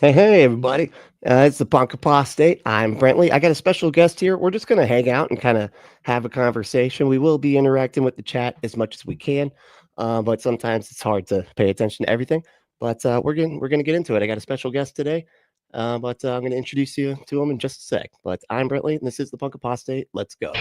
Hey, everybody. It's the Punk Apostate. I'm Brentley. I got a special guest here. We're just going to hang out and kind of have a conversation. We will be interacting with the chat as much as we can, but sometimes it's hard to pay attention to everything. But we're gonna get into it. I got a special guest today, but I'm going to introduce you to him in just a sec. But I'm Brentley, and this is the Punk Apostate. Let's go.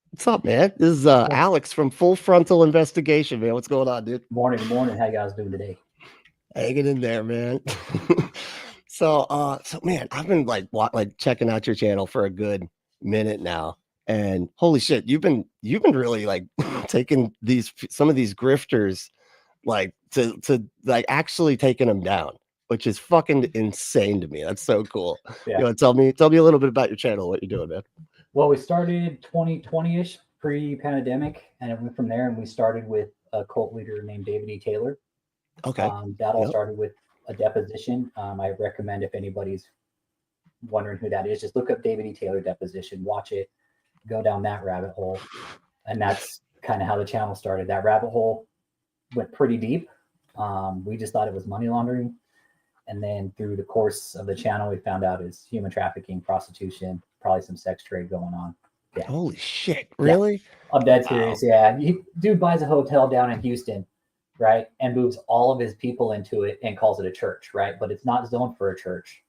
What's up, man? This is Alex from Full Frontal Investigation, man. What's going on, dude? Morning. How you guys doing today? Hanging in there, man. So man, I've been like checking out your channel for a good minute now, and holy shit, you've been really like taking some of these grifters like to like actually taking them down, which is fucking insane to me. That's so cool. Yeah. You know, tell me a little bit about your channel, what you're doing, man. Well, we started 2020-ish, pre-pandemic, and it went from there. And we started with a cult leader named David E. Taylor. Okay. That all Yep. started with a deposition. I recommend if anybody's wondering who that is, just look up David E. Taylor deposition, watch it, go down that rabbit hole, and that's kind of how the channel started. That rabbit hole went pretty deep. We just thought it was money laundering, and then through the course of the channel, we found out it's human trafficking, prostitution, probably some sex trade going on. Yeah. Holy shit, really? Yeah. I'm dead Wow. serious. Yeah. Dude buys a hotel down in Houston, right? And moves all of his people into it and calls it a church, right? But it's not zoned for a church.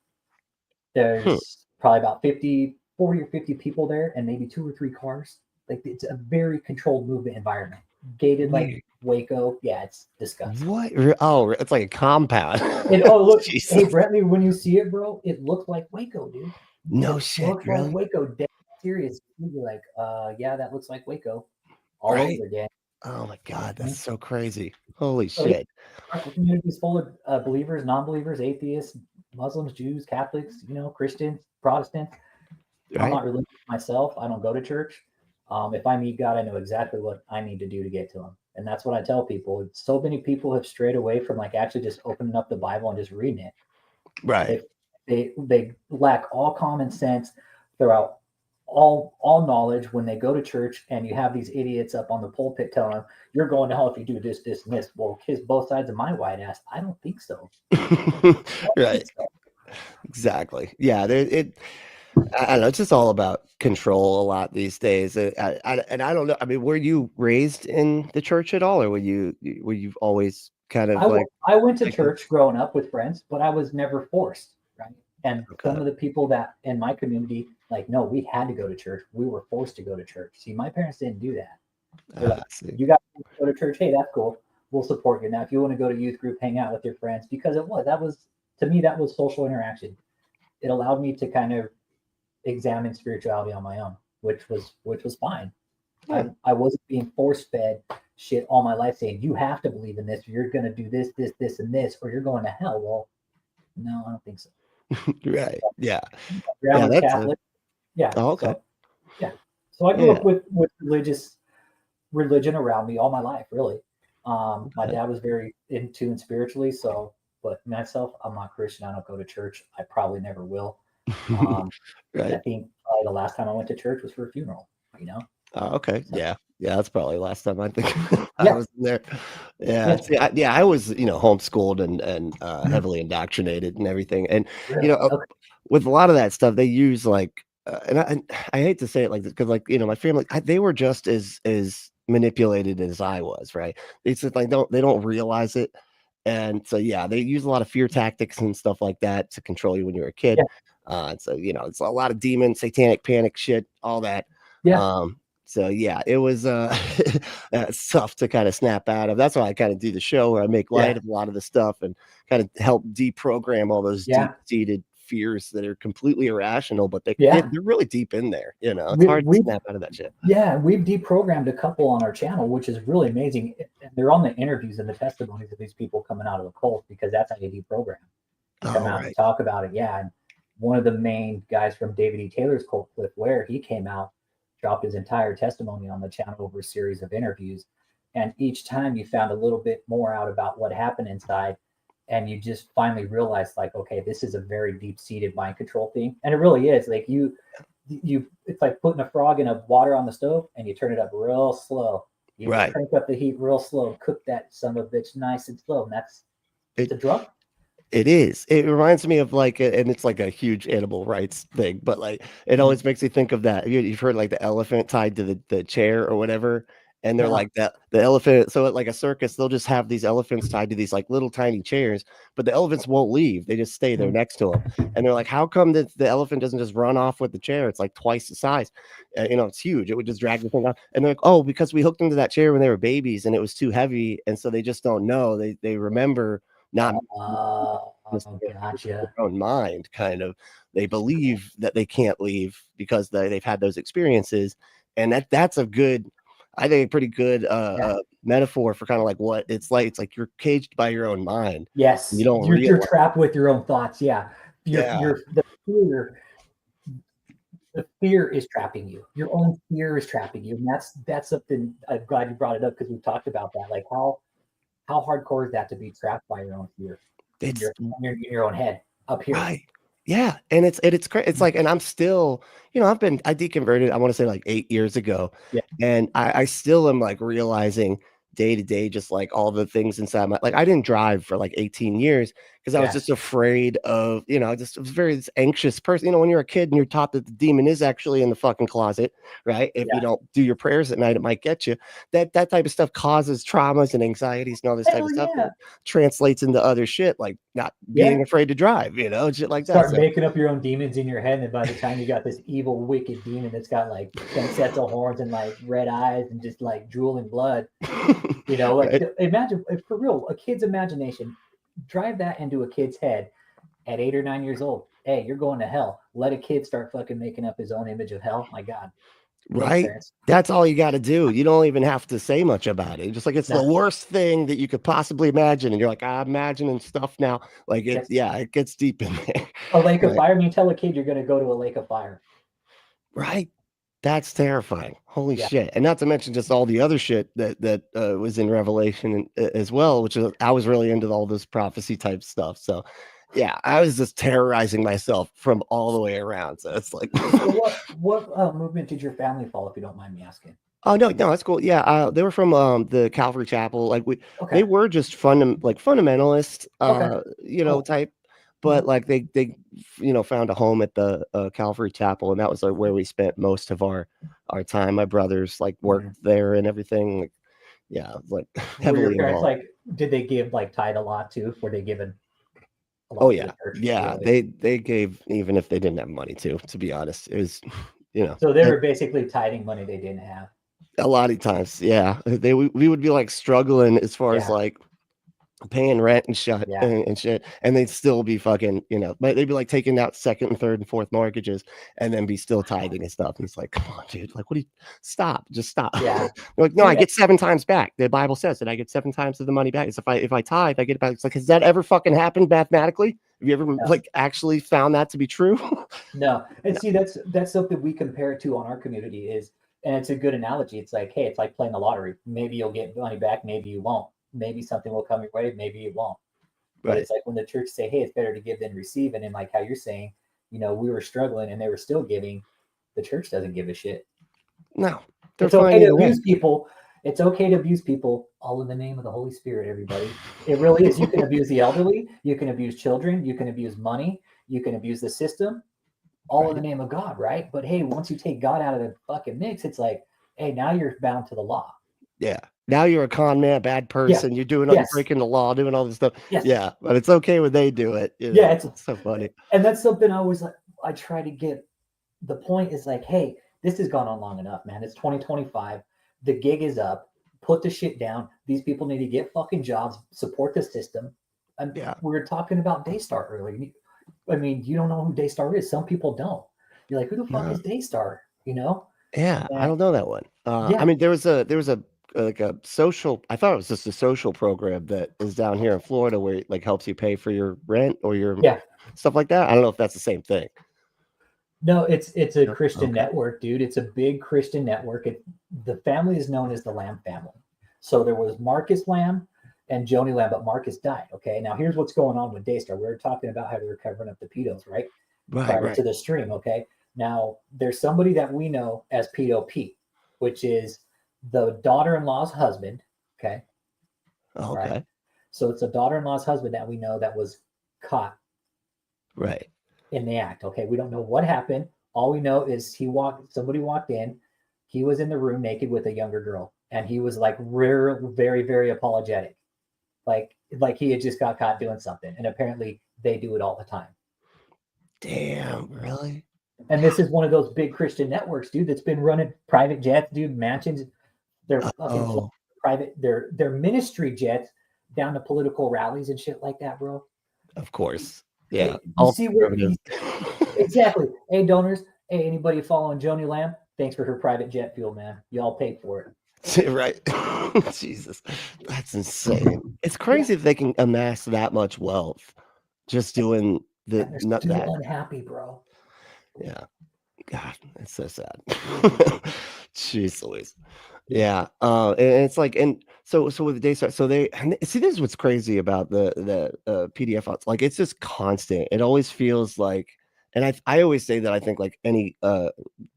There's probably about 40 or 50 people there and maybe 2 or 3 cars. Like it's a very controlled movement environment. Gated like Waco. Yeah, it's disgusting. What? Oh, it's like a compound. And look, Jesus. hey Brentley, when you see it, bro, it looks like Waco, dude. No It shit, looks really? like Waco. Dead serious. You'd be like, yeah, that looks like Waco. All Right? over again. Oh my god, that's so crazy. Holy So shit. our community is full of believers, non-believers, atheists, Muslims, Jews, Catholics, Christians, Protestants. I'm Right? not religious myself. I don't go to church. If I meet God, I know exactly what I need to do to get to him. And that's what I tell people. So many people have strayed away from like actually just opening up the Bible and just reading it. Right. They lack all common sense throughout all knowledge when they go to church, and you have these idiots up on the pulpit telling them you're going to hell if you do this, this, and this. Well, kiss both sides of my white ass. I don't think so. Right. Exactly. Yeah. I don't know. It's just all about control a lot these days. And I don't know. I mean, were you raised in the church at all, or were you always kind of I went to church growing up with friends, but I was never forced, right? And some of the people that in my community, like, no, we had to go to church. We were forced to go to church. See, my parents didn't do that. They're like, you got to go to church. Hey, that's cool. We'll support you. Now, if you want to go to youth group, hang out with your friends, because to me, that was social interaction. It allowed me to kind of examine spirituality on my own, which was fine. Yeah. I wasn't being force fed shit all my life saying you have to believe in this, or you're going to do this, this, this, and this, or you're going to hell. Well, no, I don't think so. Right. Yeah. Yeah. That's Catholic. Yeah. Oh, okay. So I grew up with religion around me all my life, really. My dad was very in tune spiritually. So, but myself, I'm not Christian. I don't go to church. I probably never will. Right. I think probably the last time I went to church was for a funeral, Oh, okay. So, yeah. That's probably the last time I think I was in there. Yeah. See, I was, homeschooled and heavily indoctrinated and everything. And, with a lot of that stuff, they use like, and I hate to say it like this, because like, my family, they were just as manipulated as I was, right? It's just like, they don't realize it. And so, yeah, they use a lot of fear tactics and stuff like that to control you when you're a kid. So, it's a lot of demon, satanic panic shit, all that. Yeah. So yeah, it was it's tough to kind of snap out of. That's why I kind of do the show where I make light of a lot of the stuff and kind of help deprogram all those deep-seated fears that are completely irrational, but they're really deep in there. It's hard to snap out of that shit. Yeah, we've deprogrammed a couple on our channel, which is really amazing. They're on the interviews and the testimonies of these people coming out of the cult, because that's how you deprogram. Come out and talk about it. Yeah, and one of the main guys from David E. Taylor's cult, Cliff Ware, he came out, dropped his entire testimony on the channel over a series of interviews. And each time you found a little bit more out about what happened inside. And you just finally realized, like, okay, this is a very deep-seated mind control thing. And it really is. Like it's like putting a frog in a water on the stove and you turn it up real slow. You just crank up the heat real slow and cook that son of a bitch nice and slow. And that's the drug. It is. It reminds me of like, and it's like a huge animal rights thing, but like it always makes me think of that. You've heard like the elephant tied to the chair or whatever, and they're like that the elephant. So at like a circus, they'll just have these elephants tied to these like little tiny chairs, but the elephants won't leave. They just stay there next to them, and they're like, how come that the elephant doesn't just run off with the chair? It's like twice the size. It's huge. It would just drag the thing off. And they're like, oh, because we hooked them to that chair when they were babies, and it was too heavy, and so they just don't know. They remember not Gotcha. their own mind, kind of. They believe that they can't leave because they've had those experiences, and that's a good, I think, a pretty good metaphor for kind of like what it's like. It's like you're caged by your own mind. Yes, you don't. You're trapped with your own thoughts. Yeah, the fear is trapping you. Your own fear is trapping you, and that's something. I'm glad you brought it up because we've talked about that. Like how hardcore is that to be trapped by your own fear? It's in your own head up here. Right. Yeah. And it's great. It's like, and I'm still, I deconverted, I want to say like 8 years ago. Yeah. And I still am like realizing day to day, just like all the things inside like I didn't drive for like 18 years because I was just afraid of, I was very anxious person. When you're a kid and you're taught that the demon is actually in the fucking closet, right? If you don't do your prayers at night, it might get you. That type of stuff causes traumas and anxieties and all this type of stuff that translates into other shit, like not being afraid to drive, shit like that. Start making up your own demons in your head, and by the time you got this evil, wicked demon that's got like 10 sets of horns and like red eyes and just like drooling blood, imagine, for real, a kid's imagination. Drive that into a kid's head at 8 or 9 years old. Hey, you're going to hell. Let a kid start fucking making up his own image of hell. My God. Right. That's all you got to do. You don't even have to say much about it. Just like it's the worst thing that you could possibly imagine. And you're like, I'm imagining stuff now. Like it gets deep in there. A lake of fire. I mean, tell a kid you're going to go to a lake of fire. Right. That's terrifying. Holy shit. And not to mention just all the other shit that was in Revelation as well, which I was really into all this prophecy type stuff. So yeah, I was just terrorizing myself from all the way around. So it's like, so what movement did your family follow, if you don't mind me asking? Oh no, that's cool. Yeah, they were from the Calvary Chapel. Like they were just fundamentalist, cool. Type. But like they found a home at the Calvary Chapel, and that was like where we spent most of our time. My brothers like worked there and everything. Like heavily your parents, involved. like, did they give like tithe a lot too? Were they given? Oh yeah, really? They gave even if they didn't have money to be honest. It was So they were basically tithing money they didn't have. A lot of times, yeah. We would be like struggling as far as like paying rent and shit and shit, and they'd still be fucking, they'd be like taking out second and third and fourth mortgages and then be still tithing and stuff. And it's like, come on, dude, like, what do you just stop. Yeah. Like, no, I get 7 times back. The Bible says that I get 7 times of the money back. It's if I tithe, I get it back. It's like, has that ever fucking happened mathematically? Have you ever like actually found that to be true? No. And see, that's something we compare it to on our community and it's a good analogy. It's like, hey, it's like playing the lottery. Maybe you'll get money back, maybe you won't. Maybe something will come your way, maybe it won't. But it's like when the church say, hey, it's better to give than receive. And then like how you're saying, we were struggling and they were still giving. The church doesn't give a shit. No. It's okay to abuse people. It's okay to abuse people, all in the name of the Holy Spirit, everybody. It really is. You can abuse the elderly. You can abuse children. You can abuse money. You can abuse the system, all in the name of God, right? But hey, once you take God out of the fucking mix, it's like, hey, now you're bound to the law. Yeah. Now you're a con man, a bad person. You're doing you're breaking the law, doing all this stuff. Yes. Yeah, but it's okay when they do it. Yeah, it's so funny. And that's something I always like. I try to get. The point is like, hey, this has gone on long enough, man. It's 2025. The gig is up. Put the shit down. These people need to get fucking jobs. Support the system. And we were talking about Daystar earlier. I mean, you don't know who Daystar is. Some people don't. You're like, who the fuck is Daystar? Yeah, I don't know that one. I mean, there was a like a social, I thought it was just a social program that is down here in Florida where it like helps you pay for your rent or your stuff like that. I don't know if that's the same thing. No, it's a Christian network, dude. It's a big Christian network. The family is known as the Lamb family. So there was Marcus Lamb and Joni Lamb, but Marcus died. Okay, now here's what's going on with Daystar. We were talking about how they were covering up the pedos, right? Prior to the stream. Okay, now there's somebody that we know as Pedo Pete, which is the daughter-in-law's husband. Okay. Okay. Right? So it's a daughter-in-law's husband that we know that was caught. Right. In the act. Okay. We don't know what happened. All we know is somebody walked in. He was in the room naked with a younger girl. And he was like very, very apologetic. Like he had just got caught doing something. And apparently they do it all the time. Damn, really? And this is one of those big Christian networks, dude, that's been running private jets, dude, mansions. They're fucking private, they're ministry jets down to political rallies and shit like that, bro. Of course. Yeah. You see where exactly. Hey, donors. Hey, anybody following Joni Lamb? Thanks for her private jet fuel, man. Y'all paid for it. Right. Jesus. That's insane. It's crazy that they can amass that much wealth just doing the not that unhappy, bro. Yeah. God, it's so sad. Jeez Louise. Yeah. And it's like, and so with the Daystar, so they see, this is what's crazy about the PDF files. Like, it's just constant. It always feels like, and I always say that I think like any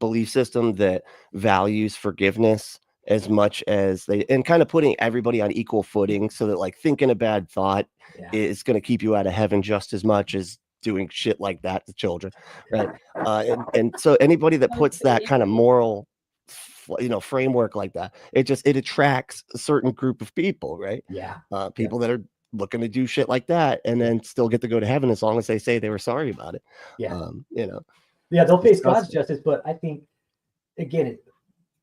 belief system that values forgiveness as much as and kind of putting everybody on equal footing, so that like thinking a bad thought is going to keep you out of heaven just as much as doing shit like that to children, right? And so anybody that puts that kind of moral, framework like that, it attracts a certain group of people, right? Yeah. People that are looking to do shit like that and then still get to go to heaven as long as they say they were sorry about it. Yeah. Yeah, they'll face God's justice, but I think again,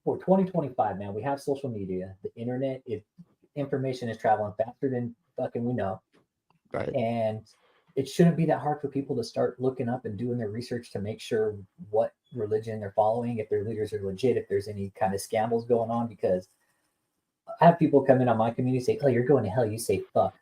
for 2025, man, we have social media, the internet, information is traveling faster than fucking we know. Right. And it shouldn't be that hard for people to start looking up and doing their research to make sure what religion they're following, if their leaders are legit, if there's any kind of scandals going on. Because I have people come in on my community say, "Oh, you're going to hell." You say, "Fuck."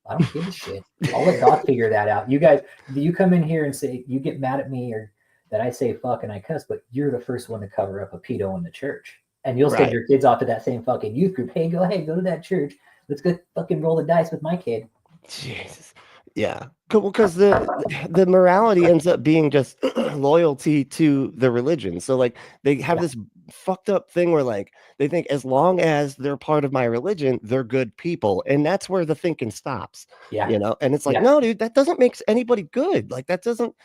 I don't give a shit. I'll let God figure that out. You guys, you come in here and say, you get mad at me or that I say fuck and I cuss, but you're the first one to cover up a pedo in the church. And you'll send your kids off to that same fucking youth group. Hey, go to that church. Let's go fucking roll the dice with my kid. Jesus. Yeah, because the morality ends up being just loyalty to the religion. So like they have this fucked up thing where like they think as long as they're part of my religion, they're good people, and that's where the thinking stops. And it's like, no, dude, that doesn't make anybody good. Like that doesn't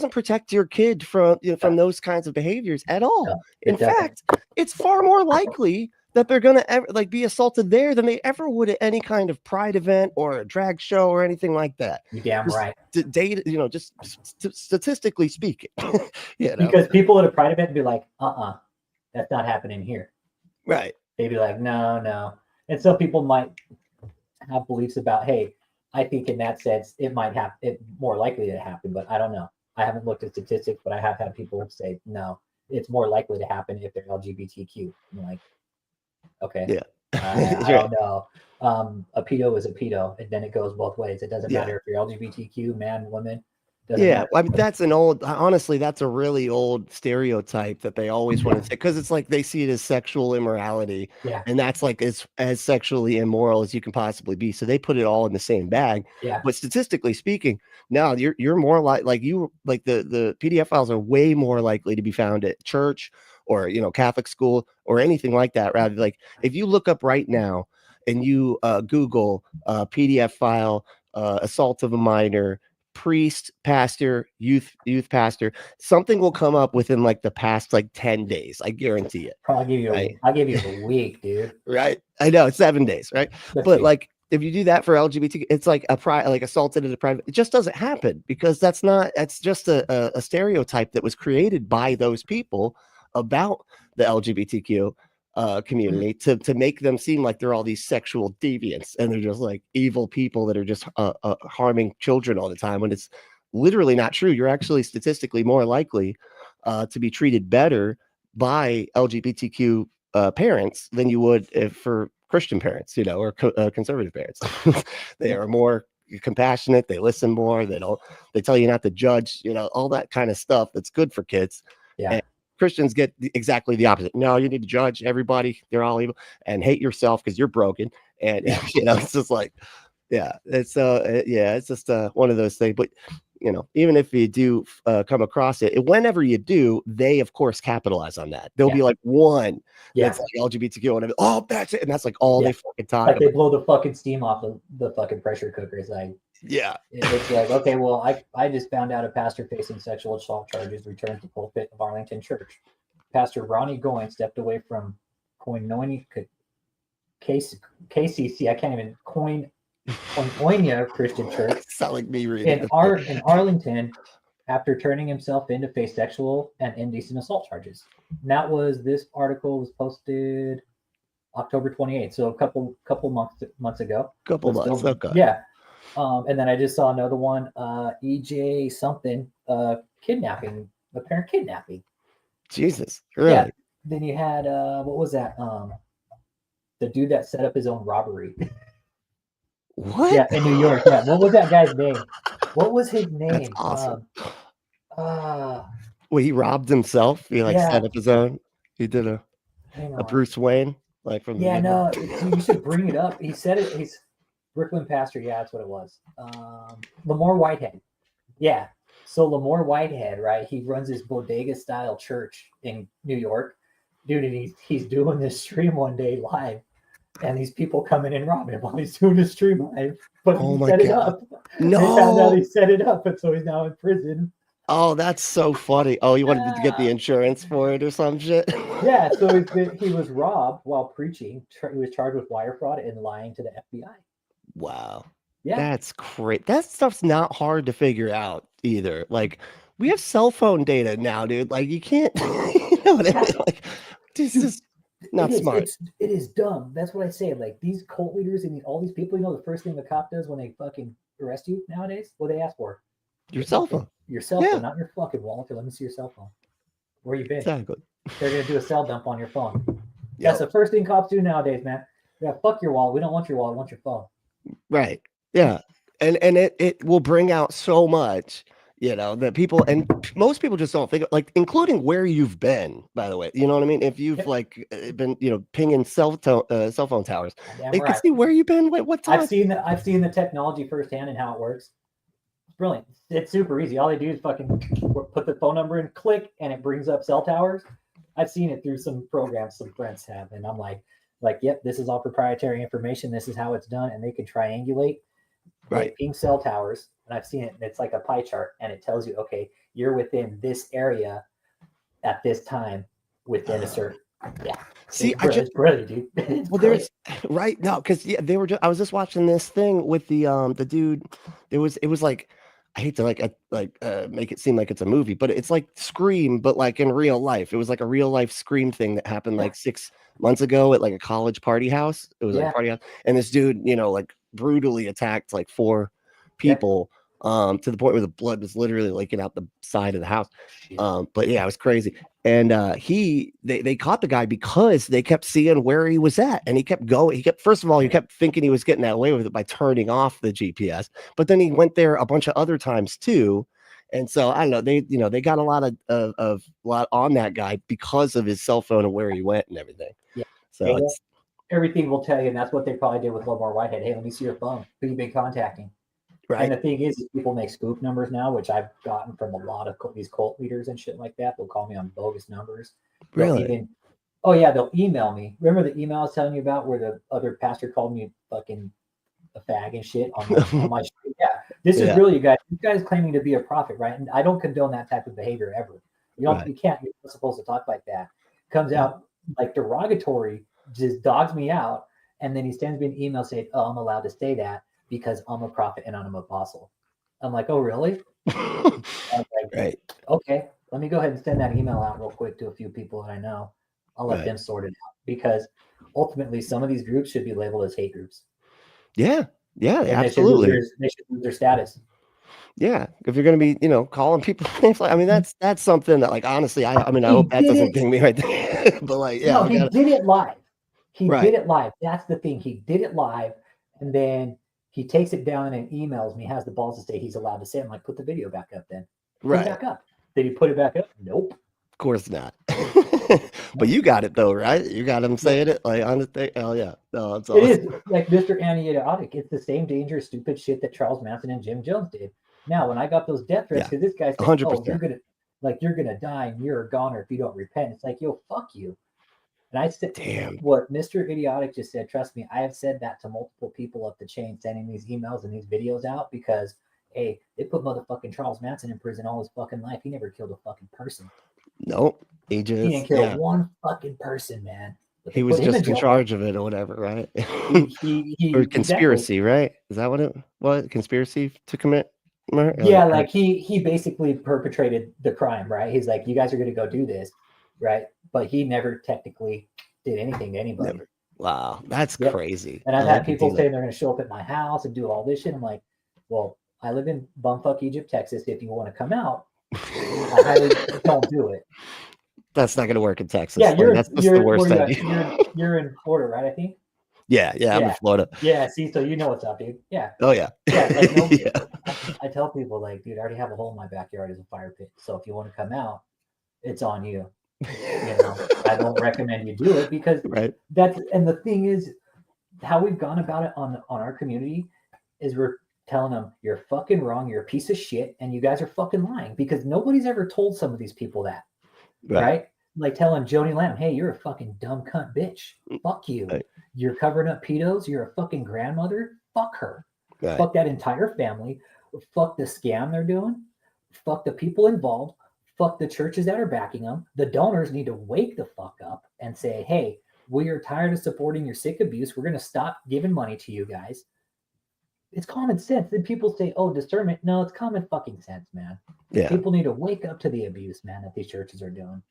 protect your kid from from those kinds of behaviors at all. No, in fact, it's far more likely that they're gonna ever be assaulted there than they ever would at any kind of pride event or a drag show or anything like that. You're damn right. Data, just statistically speaking, because people at a pride event would be like, that's not happening here. Right. They'd be like, no. And some people might have beliefs about, hey, I think in that sense it might happen. It's more likely to happen, but I don't know. I haven't looked at statistics, but I have had people say, no, it's more likely to happen if they're LGBTQ. I'm like, okay. Yeah. I don't know. A pedo is a pedo, and then it goes both ways. It doesn't matter if you're LGBTQ, man, woman. Yeah, I mean, that's honestly, that's a really old stereotype that they always want to say, because it's like they see it as sexual immorality, and that's like as sexually immoral as you can possibly be. So they put it all in the same bag. But statistically speaking, now you're more like the PDF files are way more likely to be found at church or Catholic school or anything like that. Rather, like if you look up right now and you Google PDF file assault of a minor, priest, pastor, youth pastor, something will come up within like the past 10 days. I guarantee it. I'll give you a week, dude. Right. I know, it's 7 days, right? But like if you do that for LGBT, it's like assaulted at a private, it just doesn't happen, because that's just a stereotype that was created by those people about the LGBTQ community to make them seem like they're all these sexual deviants and they're just like evil people that are just harming children all the time, when it's literally not true. You're actually statistically more likely to be treated better by LGBTQ parents than you would for Christian parents, or conservative parents. They are more compassionate, they listen more, they tell you not to judge, all that kind of stuff that's good for kids. Yeah. Christians get exactly the opposite. No, you need to judge everybody. They're all evil and hate yourself because you're broken. And it's just like, it's just one of those things. But even if you do come across it, whenever you do, they of course capitalize on that. There'll be like one that's like LGBTQ and whatever. Oh, that's it, and that's like all they fucking talk like about. They blow the fucking steam off the fucking pressure cooker. It's like, it's like, okay, well, I just found out a pastor facing sexual assault charges returned to pulpit of Arlington Church. Pastor Ronnie Goins stepped away from KCC. I can't even Koinonia Christian Church. Sound like me reading in Arlington after turning himself in to face sexual and indecent assault charges. And this article was posted October 28th, so a couple months ago. Okay. Yeah. And then I just saw another one, EJ something, kidnapping, apparent kidnapping. Jesus, really? Yeah. Then you had what was that? The dude that set up his own robbery. What? Yeah, in New York. Yeah. What was that guy's name? What was his name? That's awesome. Well, he robbed himself. He set up his own. He did a Bruce Wayne, like from the no, you should bring it up. He said it. He's Brooklyn pastor. Yeah, that's what it was. Lamar Whitehead. Yeah. So Lamar Whitehead, right? He runs this bodega style church in New York, dude, and he's doing this stream one day live. And these people come in and rob him while he's doing a stream live. But he set it up. No. They found out he set it up, and so he's now in prison. Oh, that's so funny. Oh, you wanted to get the insurance for it or some shit? Yeah, so he was robbed while preaching. He was charged with wire fraud and lying to the FBI. Wow. Yeah. That's great. That stuff's not hard to figure out either. Like, we have cell phone data now, dude. Like, you can't, you know what I mean? Like, this is not smart. It is dumb. That's what I say. Like, these cult leaders and all these people, the first thing the cop does when they fucking arrest you nowadays, what do they ask for? Your cell phone. Your cell phone, not your fucking wallet. Let me see your cell phone. Where you been? Exactly. They're going to do a cell dump on your phone. That's the first thing cops do nowadays, man. Yeah, fuck your wallet. We don't want your wallet. We want your phone. Right. Yeah. And it will bring out so much, that people, and most people just don't think, like, including where you've been, by the way. You know what I mean? If you've been, pinging cell phone towers, they can see where you've been. Wait, what time? I've seen the technology firsthand and how it works. It's brilliant. It's super easy. All they do is fucking put the phone number in, click, and it brings up cell towers. I've seen it through some programs some friends have, and I'm like, yep, this is all proprietary information. This is how it's done, and they can triangulate. Right. Ping cell towers, and I've seen it, and it's like a pie chart, and it tells you, okay, you're within this area at this time within a certain. Yeah. See, it's brilliant, dude. It's there's right now because they were. I was just watching this thing with the dude. It was like, I hate to make it seem like it's a movie, but it's like Scream, but like in real life. It was like a real life Scream thing that happened like 6 months ago at like a college party house. It was like a party house, and this dude, like brutally attacked like 4 people, to the point where the blood was literally leaking out the side of the house. But yeah, it was crazy. And they caught the guy because they kept seeing where he was at, and he kept going. First of all, he kept thinking he was getting that away with it by turning off the GPS, but then he went there a bunch of other times too. And so I don't know, they got a lot on that guy because of his cell phone and where he went and everything. Yeah. So everything will tell you, and that's what they probably did with Lamar Whitehead. Hey, let me see your phone. Who you been contacting? Right. And the thing is people make spoof numbers now, which I've gotten from a lot of these cult leaders and shit like that. They'll call me on bogus numbers. Really? They'll email me. Remember the email I was telling you about where the other pastor called me fucking a fag and shit on my street? Yeah. This is really, you guys claiming to be a prophet, right? And I don't condone that type of behavior ever. You can't, you're not supposed to talk like that. Comes out like derogatory, just dogs me out. And then he sends me an email saying, oh, I'm allowed to say that because I'm a prophet and I'm an apostle. I'm like, oh, really? Right. Okay, let me go ahead and send that email out real quick to a few people that I know. I'll let them sort it out, because ultimately some of these groups should be labeled as hate groups. Yeah, absolutely. They should lose their status. Yeah, if you're going to be, calling people names, I mean, that's something that, like, honestly, I hope that doesn't ding me right there. But like, no, he did it live. He did it live. That's the thing. He did it live, and then he takes it down and emails me. Has the balls to say he's allowed to say it. I'm like, put the video back up then. Put it back up. Did he put it back up? Nope. Of course not. But you got it though, right? You got him saying it like on the thing. Oh yeah, no, it's It awesome. is like Mr. Idiotic. It's the same dangerous, stupid shit that Charles Manson and Jim Jones did. Now, when I got those death threats, Yeah, because this guy said, "Oh, 100%. you're gonna die and you're a goner if you don't repent," it's like, yo, fuck you. And I said, Damn. what Mr. Idiotic just said, trust me, I have said that to multiple people up the chain, sending these emails and these videos out because, hey, they put motherfucking Charles Manson in prison all his fucking life. He never killed a fucking person. Nope. He He just didn't kill one fucking person, man. But they he was put him in just in jail. charge of it or whatever, right? Or conspiracy, Exactly. right? Is that what it was? Conspiracy to commit murder? Yeah, like he basically perpetrated the crime, right? He's like, you guys are going to go do this, right? But he never technically did anything to anybody. Never. Wow, that's crazy. And I've had people saying they're going to show up at my house and do all this shit. I'm like, well, I live in bumfuck Egypt, Texas. If you want to come out, I highly don't do it. That's not going to work in Texas. Yeah, that's just the worst idea. You're in Florida, right? I think. Yeah, I'm in Florida. Yeah, see, so you know what's up, dude. Yeah. Oh yeah. I tell people like, dude, I already have a hole in my backyard as a fire pit. So if you want to come out, it's on you. You know, I don't recommend you do it because that's, and the thing is, how we've gone about it on our community is we're telling them you're fucking wrong, you're a piece of shit, and you guys are fucking lying because nobody's ever told some of these people that, right? Like telling Joni Lamb, hey, you're a fucking dumb cunt bitch. Fuck you. You're covering up pedos. You're a fucking grandmother. Fuck her. Fuck that entire family. Fuck the scam they're doing. Fuck the people involved. Fuck the churches that are backing them. The donors need to wake the fuck up and say, hey, we are tired of supporting your sick abuse. We're going to stop giving money to you guys. It's common sense. Then people say, oh, discernment. No, it's common fucking sense, man. Yeah. People need to wake up to the abuse, man, that these churches are doing.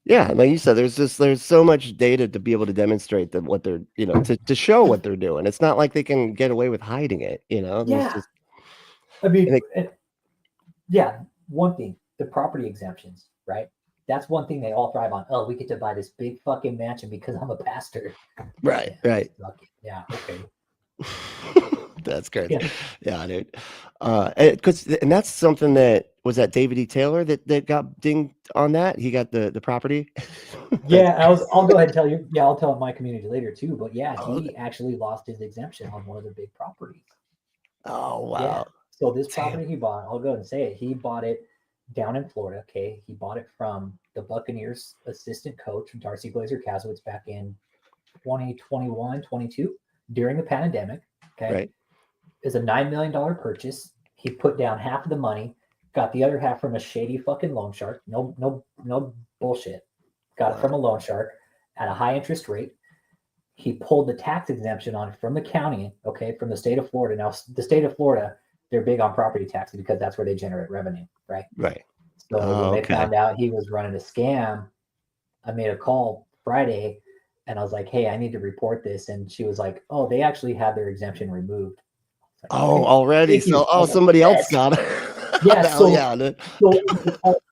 Yeah, like you said, there's so much data to be able to demonstrate that what they're, to show what they're doing. It's not like they can get away with hiding it, Yeah. One thing, the property exemptions, right? That's one thing they all thrive on. Oh, we get to buy this big fucking mansion because I'm a pastor. Right. Yeah, okay. That's great. Yeah, dude. And that's something that was that David E. Taylor that got dinged on that. He got the property. Yeah, I'll go ahead and tell you. Yeah, I'll tell my community later too. But yeah, he actually lost his exemption on one of the big properties. Oh wow. Yeah. So this property he bought, I'll go ahead and say it. He bought it down in Florida. Okay, he bought it from the Buccaneers assistant coach Darcy Glazer Kasowitz back in 2021, 22 during the pandemic. Okay. Right. Is a $9 million purchase. He put down half of the money, got the other half from a shady fucking loan shark. No bullshit. Got it from a loan shark at a high interest rate. He pulled the tax exemption on it from the county, okay, from the state of Florida. Now, the state of Florida, they're big on property taxes because that's where they generate revenue, right? Right. So when they found out he was running a scam, I made a call Friday and I was like, hey, I need to report this. And she was like, oh, they actually had their exemption removed. Like, already? So, somebody else got it. Yeah. So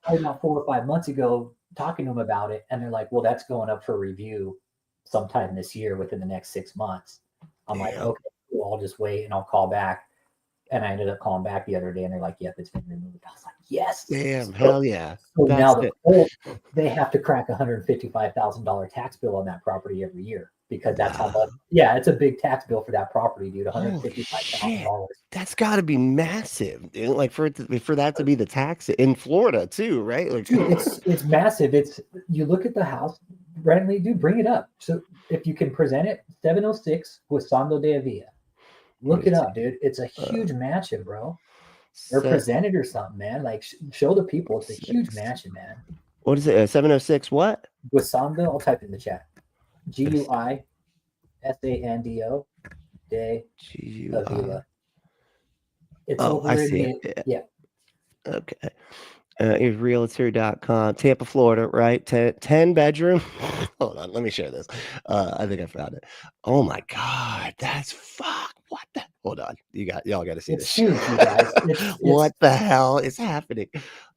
about 4 or 5 months ago, talking to them about it, and they're like, well, that's going up for review sometime this year within the next 6 months. I'm like, okay, cool, I'll just wait and I'll call back. And I ended up calling back the other day and they're like, yep, it's been removed. I was like, yes. Damn, hell yeah. So now they have to crack $155,000 tax bill on that property every year because that's how much. Yeah, it's a big tax bill for that property, dude. $155,000. That's got to be massive, dude. Like for that to be the tax in Florida too, right? Like, dude, it's massive. You look at the house, Brandley, dude, bring it up. So if you can present it, 706 Guisando de Avila. Look it up, dude. It's a huge mansion, bro. Or presented or something, man. Like show the people it's a huge mansion, man. What is it? 706 what? Guisando. I'll type it in the chat. Guisando de Avila. It's over I see it. Yeah. Okay. Realtor.com, Tampa, Florida, right? 10 bedroom. Hold on, let me share this. I think I found it. Oh my God, that's fuck. What the? Hold on, y'all got to see this. Huge, you guys. What the hell is happening?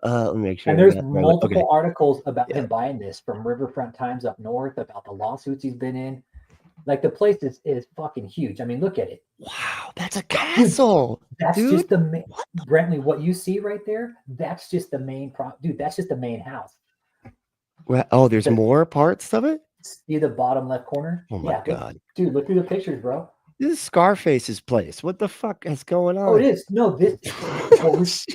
Let me make sure. And there's multiple articles about him buying this from Riverfront Times up north about the lawsuits he's been in. Like the place is fucking huge. I mean, look at it. Wow, that's a castle. That's just the main. Brentley, what you see right there, that's just the main dude. That's just the main house. Well, oh, there's more parts of it? See the bottom left corner? Oh my God. Dude, look through the pictures, bro. This is Scarface's place. What the fuck is going on? Oh, it is. No, this Jesus.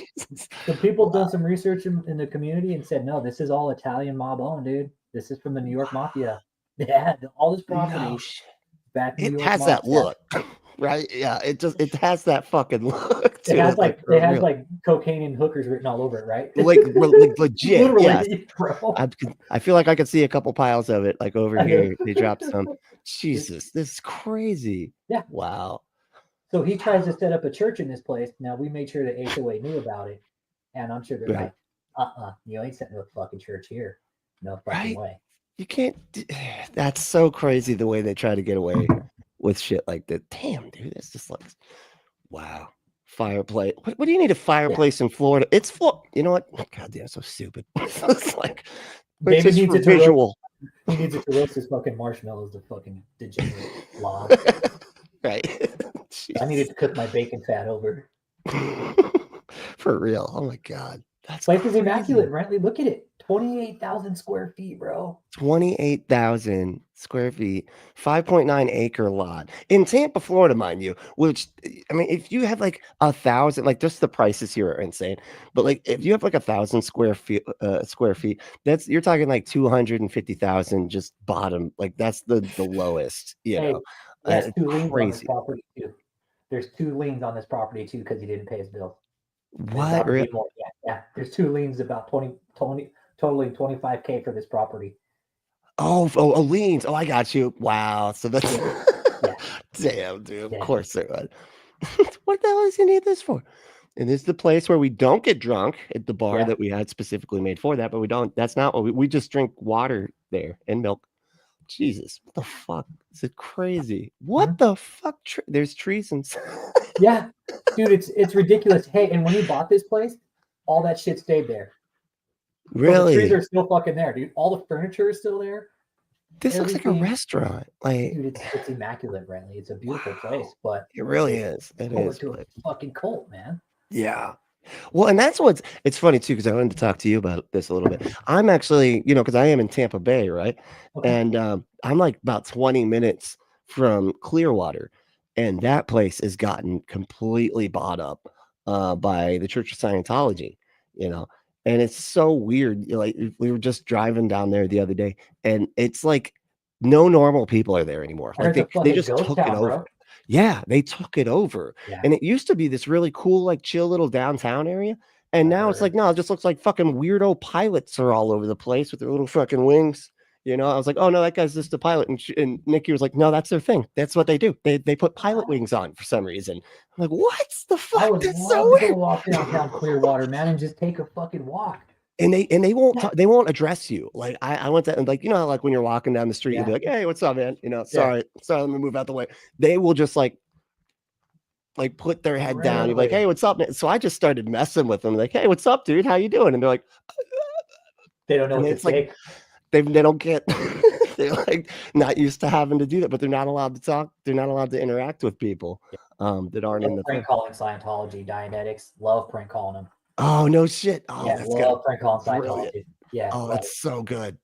the people done some research in the community and said, no, this is all Italian mob owned, dude. This is from the New York Mafia. Yeah, all this property back in New York. It has that look, right? Yeah, it has that fucking look. It has like cocaine and hookers written all over it, right? Like legit. Literally, yes. Bro. I feel like I could see a couple piles of it like over here. They dropped some. Jesus, this is crazy. Yeah. Wow. So he tries to set up a church in this place. Now we made sure the HOA knew about it, and I'm sure they're like, you ain't setting up a fucking church here. No fucking way. You can't. That's so crazy the way they try to get away with shit like that. Damn, dude, it's just like, wow. Fireplace. What do you need a fireplace in Florida? It's you know what? God damn, so stupid. It's like David needs it visual. He needs it to roast his fucking marshmallows. The fucking degenerate log. Right. I needed to cook my bacon fat over. For real. Oh my God. That's place is immaculate, Brantley. Look at it. 28,000 square feet, bro. 28,000 square feet, 5.9 acre lot in Tampa, Florida, mind you, which, I mean, if you have like 1,000, like just the prices here are insane, but like if you have like 1,000 square feet, that's, you're talking like 250,000 just bottom, like that's the lowest, you know. There's 2 liens on this property too. There's 2 liens on this property too because he didn't pay his bill. What? Really? Yeah. There's 2 liens about 20 totaling $25K for this property. Oh, liens. Oh, I got you. Wow. So that's damn, dude. Of course there was. What the hell does he need this for? And this is the place where we don't get drunk at the bar that we had specifically made for that, but we don't. That's not what we just drink water there and milk. Jesus, what the fuck? Is it crazy? What the fuck? There's trees and yeah, dude, it's ridiculous. Hey, and when he bought this place, all that shit stayed there. Really? So the trees are still fucking there, dude. All the furniture is still there. This looks like a restaurant. Like, dude, it's immaculate, Brantley. It's a beautiful place, but it really is. It is to a fucking cult, man. Yeah. Well, and that's it's funny too, because I wanted to talk to you about this a little bit. I'm actually, because I am in Tampa Bay, right? Okay. And I'm like about 20 minutes from Clearwater, and that place has gotten completely bought up by the Church of Scientology, and it's so weird. Like, we were just driving down there the other day, and it's like no normal people are there anymore. Like they just took it over. Bro. Yeah, they took it over. Yeah. And it used to be this really cool, like chill little downtown area. And now it's like, no, it just looks like fucking weirdo pilots are all over the place with their little fucking wings. I was like, oh no, that guy's just a pilot. And Nikki was like, no, that's their thing. That's what they do. They put pilot wings on for some reason. I'm like, what the fuck? I would love to walk downtown Clearwater, man, and just take a fucking walk. And they won't address you. Like I went to, and like, like when you're walking down the street, you'll be like, hey, what's up, man? Sorry, let me move out the way. They will just like put their head down. You're like, hey, what's up, man? So I just started messing with them. Like, hey, what's up, dude? How you doing? And they're like, they don't know what to say. They don't get, they're like not used to having to do that, but they're not allowed to talk. They're not allowed to interact with people that aren't in the prank calling Scientology, Dianetics. Love prank calling them. Oh, no shit. Oh, yeah, love prank calling Scientology. Yeah. Oh, that's so good.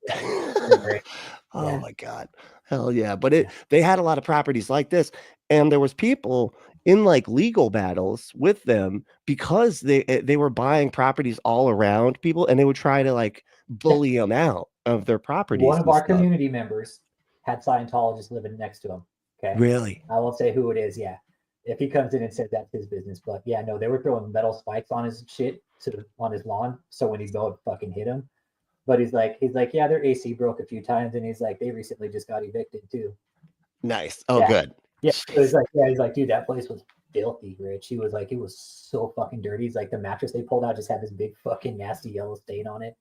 Oh my God. Hell yeah. But they had a lot of properties like this, and there was people in like legal battles with them because they were buying properties all around people, and they would try to like bully them out of their properties. One of our community members had Scientologists living next to him. Okay. Really? I won't say who it is. Yeah. If he comes in and says that's his business, but yeah, no, they were throwing metal spikes on his shit on his lawn. So when he'd go and fucking hit him, but he's like, yeah, their AC broke a few times, and he's like, they recently just got evicted too. Nice. Oh, good. Yeah. So he's like, dude, that place was filthy, Rich. He was like, it was so fucking dirty. He's like, the mattress they pulled out just had this big fucking nasty yellow stain on it.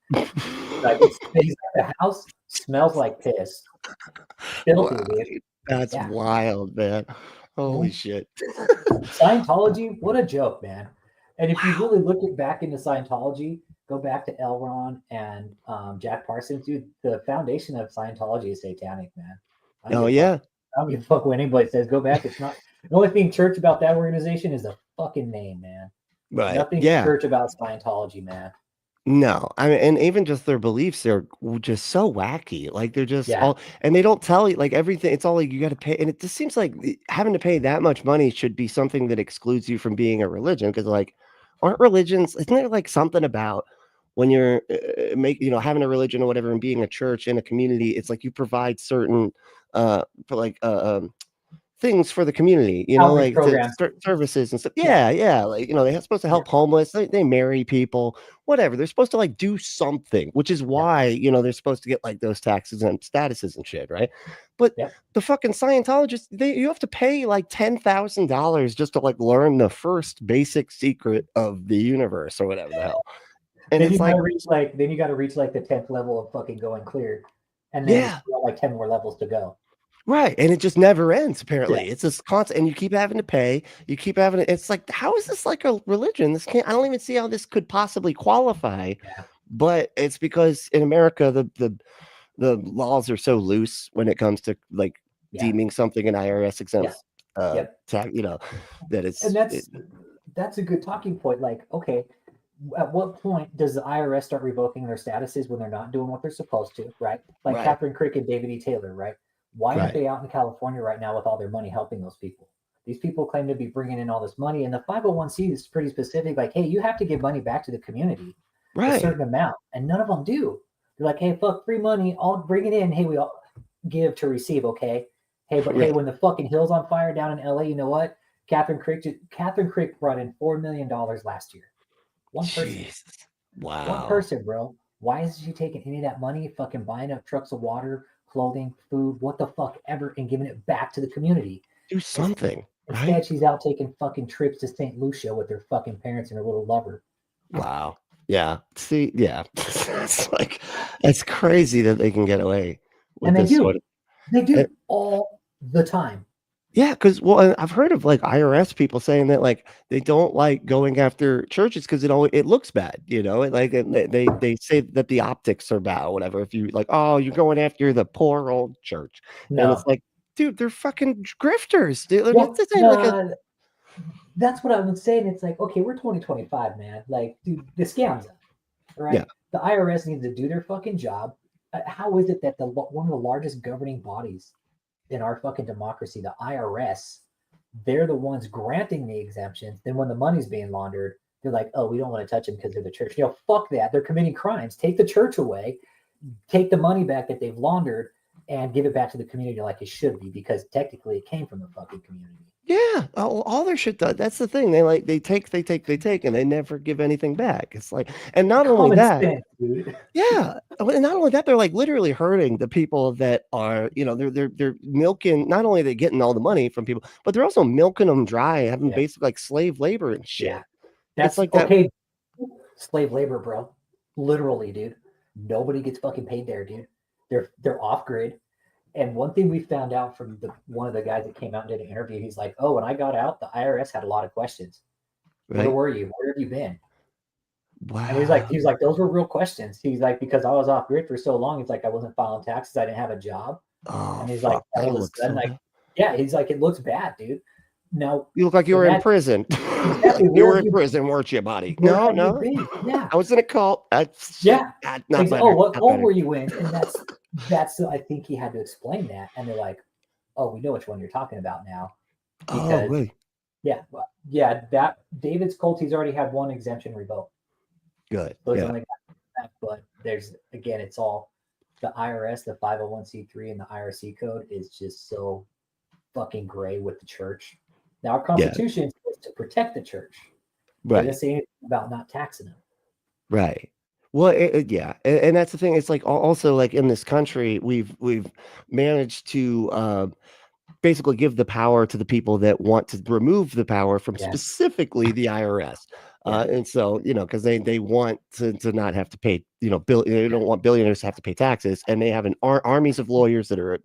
Like, the house smells like piss. Filthy, dude. That's wild, man. Holy shit. Scientology, what a joke, man. And if you really look back into Scientology, go back to L. Ron and Jack Parsons, dude, the foundation of Scientology is satanic, man. I don't give a fuck what anybody says. Go back. It's not the only thing church about that organization is the fucking name, man. Right. Nothing church about Scientology, man. No, I mean, and even just their beliefs are just so wacky. Like they're just Yeah. all, and they don't tell you like everything. It's all like you got to pay, and it just seems like having to pay that much money should be something that excludes you from being a religion. Because like, aren't religions? Isn't there like something about when you're having a religion or whatever and being a church in a community? It's like you provide certain for like things for the community, Outreach like to programs. services and stuff. Yeah. Yeah, yeah. Like, they're supposed to Yeah. help homeless. They marry people, whatever. They're supposed to like do something, which is Yeah. why, they're supposed to get like those taxes and statuses and shit, right? But Yep. the fucking Scientologists, you have to pay like $10,000 just to like learn the first basic secret of the universe or whatever the hell. And Then it's you like, gotta reach like the 10th level of fucking going clear. And then yeah. it's got like 10 more levels to go. Right, and it just never ends, apparently. Yeah. It's this constant and you keep having to pay, you keep having to it's like, how is this like a religion? This can't I don't even see how this could possibly qualify, Yeah. but it's because in America, the laws are so loose when it comes to, like, Yeah. deeming something an IRS exempt, Yep. tax, that And it that's a good talking point. Like, okay, at what point does the IRS start revoking their statuses when they're not doing what they're supposed to, right? Like Right, Catherine Crick and David E. Taylor, right? Why aren't right, they out in California right now with all their money helping those people? These people claim to be bringing in all this money, and the 501c is pretty specific. Like, hey, you have to give money back to the community, a right, certain amount, and none of them do. They're like, hey, fuck, free money, I'll bring it in. Hey, we all give to receive, okay? Hey, but hey, right. when the fucking hill's on fire down in LA, you know what? Catherine Crick brought in $4 million last year. One person. Jesus. One Wow. person, bro. Why is she taking any of that money, fucking buying up trucks of water, clothing, food, what the fuck ever, and giving it back to the community? Do something, right? Instead, she's out taking fucking trips to St. Lucia with her fucking parents and her little lover. Wow. Yeah. See, yeah. It's like it's crazy that they can get away with And they this do. sort of They uh, do all the time. yeah, because I've heard of like IRS people saying that like they don't like going after churches because it looks bad, they say that the optics are bad or whatever. If you like, oh, you're going after the poor old church, and it's No. like, dude, they're fucking grifters, dude. Yeah. This ain't like a No, that's what I was saying. It's like, okay, we're 2025, man. Like, dude, the scam's up, yeah, right? The IRS needs to do their fucking job. How is it that one of the largest governing bodies in our fucking democracy, the IRS, they're the ones granting the exemptions. Then when the money's being laundered, they're like, oh, we don't want to touch them because they're the church. Fuck that. They're committing crimes. Take the church away, take the money back that they've laundered, and give it back to the community like it should be, because technically it came from the fucking community. yeah, all their shit does. That's the thing. They take, and they never give anything back. It's like, and not only Common that, sense, dude. yeah, and not only that, they're like literally hurting the people that are, they're milking. Not only are they getting all the money from people, but they're also milking them dry, having Yeah. basically like slave labor and Yeah. shit. It's That's like that. okay. Slave labor, bro. Literally, dude. Nobody gets fucking paid there, dude. They're off grid. And one thing we found out from one of the guys that came out and did an interview, he's like, "Oh, when I got out, the IRS had a lot of questions. Where Right? were you? Where have you been?" And Wow. he's like, those were real questions. He's like, because I was off grid for so long, he's like, I wasn't filing taxes, I didn't have a job. Oh And he's like, fuck, all that'll of a look sudden, so like, bad. yeah, he's like, it looks bad, dude. Now, You look like you were in imagine prison. Like exactly you where were have in you prison, weren't you, buddy? where No, have you no. been? Yeah, I was in a cult. That's shit. yeah. Not He's like, oh, better. what Not cult better. were you in? And that's I think he had to explain that. And they're like, oh, we know which one you're talking about now. Oh, Because really? yeah, that David's cult, he's already had one exemption revoked. Good. So he's Yeah. only got that, but there's again, it's all the IRS, the 501c3, and the IRC code is just so fucking gray with the church. Now, our Yeah. Constitution is to protect the church. It doesn't Right. say anything about not taxing them. Right. Well, yeah, and that's the thing. It's like also like in this country, we've managed to basically give the power to the people that want to remove the power from Yeah, specifically the IRS. yeah, And so, because they want to not have to pay, they yeah, don't want billionaires to have to pay taxes, and they have armies of lawyers that are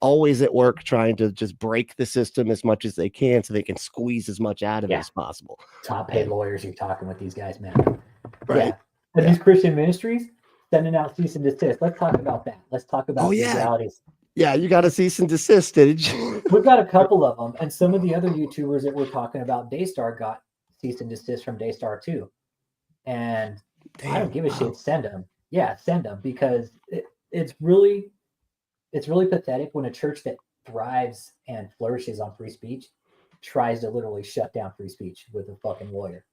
always at work trying to just break the system as much as they can so they can squeeze as much out of it yeah. as possible. Top paid And lawyers you're talking with these guys, man. right, Yeah. And yeah. these Christian ministries sending out cease and desist. Let's talk about that. Let's talk Oh about yeah, legalities. yeah. You got to cease and desist, did you? We've got a couple of them, and some of the other YouTubers that we're talking about, Daystar got cease and desist from Daystar too, and I don't Damn. give a Wow. shit. Send them. Yeah, send them because it's really pathetic when a church that thrives and flourishes on free speech tries to literally shut down free speech with a fucking lawyer.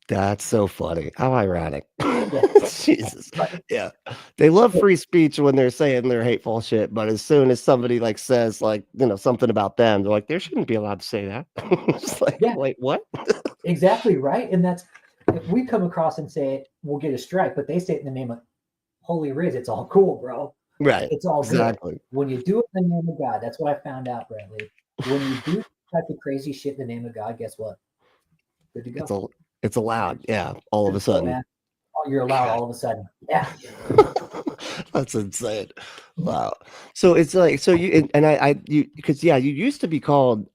That's so funny. How ironic. Yeah, Jesus. but Yeah. They love free speech when they're saying their hateful shit, but as soon as somebody like says like, something about them, they're like, there shouldn't be allowed to say that. It's like, yeah, wait, what? exactly right. And that's if we come across and say it, we'll get a strike, but they say it in the name of Holy Riz. It's all cool, bro. Right. It's all good. Exactly. When you do it in the name of God, that's what I found out, Bradley. When you do type of crazy shit in the name of God, guess what? Good to It's go. a it's allowed. Yeah. All of Good a to go, sudden. man. Oh, you're allowed God. all of a sudden. Yeah. That's insane. Wow. So it's like so you and I you because yeah, you used to be called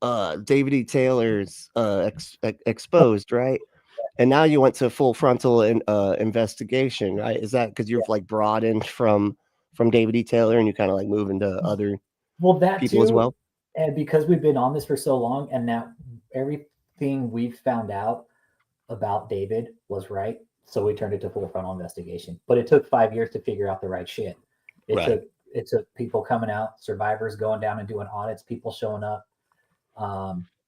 David E. Taylor's exposed, right? And now you went to full frontal investigation, right? Is that because you've like broadened from David E. Taylor and you kind of like move into other Well, that people as too. well? And because we've been on this for so long, and now everything we've found out about David was right. So we turned it to full frontal investigation. But it took 5 years to figure out the right shit. It Right. took people coming out, survivors going down and doing audits, people showing up.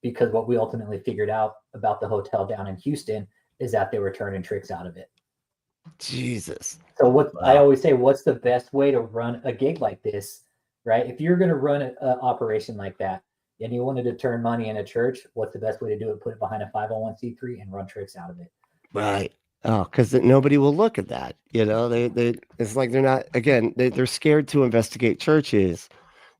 Because what we ultimately figured out about the hotel down in Houston is that they were turning tricks out of it. Jesus. So what I Wow. always say, what's the best way to run a gig like this, right? If you're going to run an operation like that and you wanted to turn money in a church, what's the best way to do it? Put it behind a 501c3 and run tricks out of it. Right. Oh, because nobody will look at that. They it's like they're not again, they're scared to investigate churches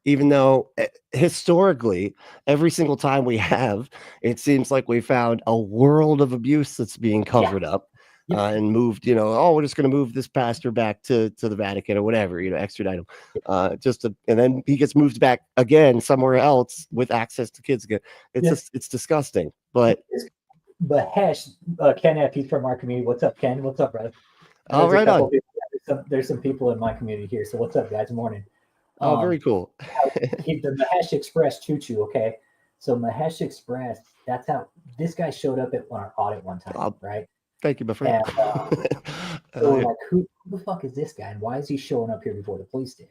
even though historically, every single time we have, it seems like we found a world of abuse that's being Yeah. covered up Yep. and moved. Oh, we're just going to move this pastor back to the Vatican or whatever. Extradite him, and then he gets moved back again somewhere else with access to kids again. It's Yes. just it's disgusting. But Hesh, Ken F, he's from our community. What's up, Ken? What's up, brother? And oh, there's a right couple on. of people. There's some people in my community here. So what's up, guys? Morning. Oh, very cool. The Mahesh Express Choo Choo. Okay, so Mahesh Express. That's how this guy showed up at our audit one time, Oh, right? thank you, my friend. And so we're Yeah. like, who the fuck is this guy, and why is he showing up here before the police did?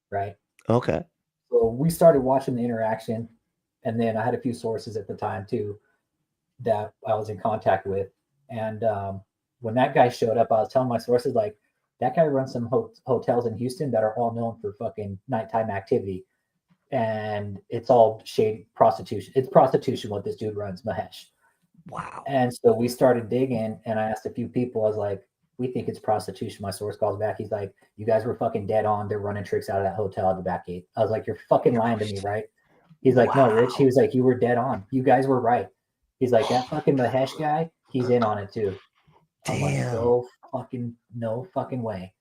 Right. Okay. So we started watching the interaction, and then I had a few sources at the time too that I was in contact with, and when that guy showed up, I was telling my sources like that guy runs some hotels in Houston that are all known for fucking nighttime activity, and it's all shady prostitution. It's prostitution what this dude runs, Mahesh. Wow. And so we started digging, and I asked a few people. I was like, "We think it's prostitution." My source calls back. He's like, "You guys were fucking dead on. They're running tricks out of that hotel at the back gate." I was like, "You're fucking lying to me, right?" He's like, "No, Rich." He Wow. was like, "You were dead on. You guys were right." He's like, "That fucking Mahesh guy, he's in on it too." I'm like, Damn. no fucking way.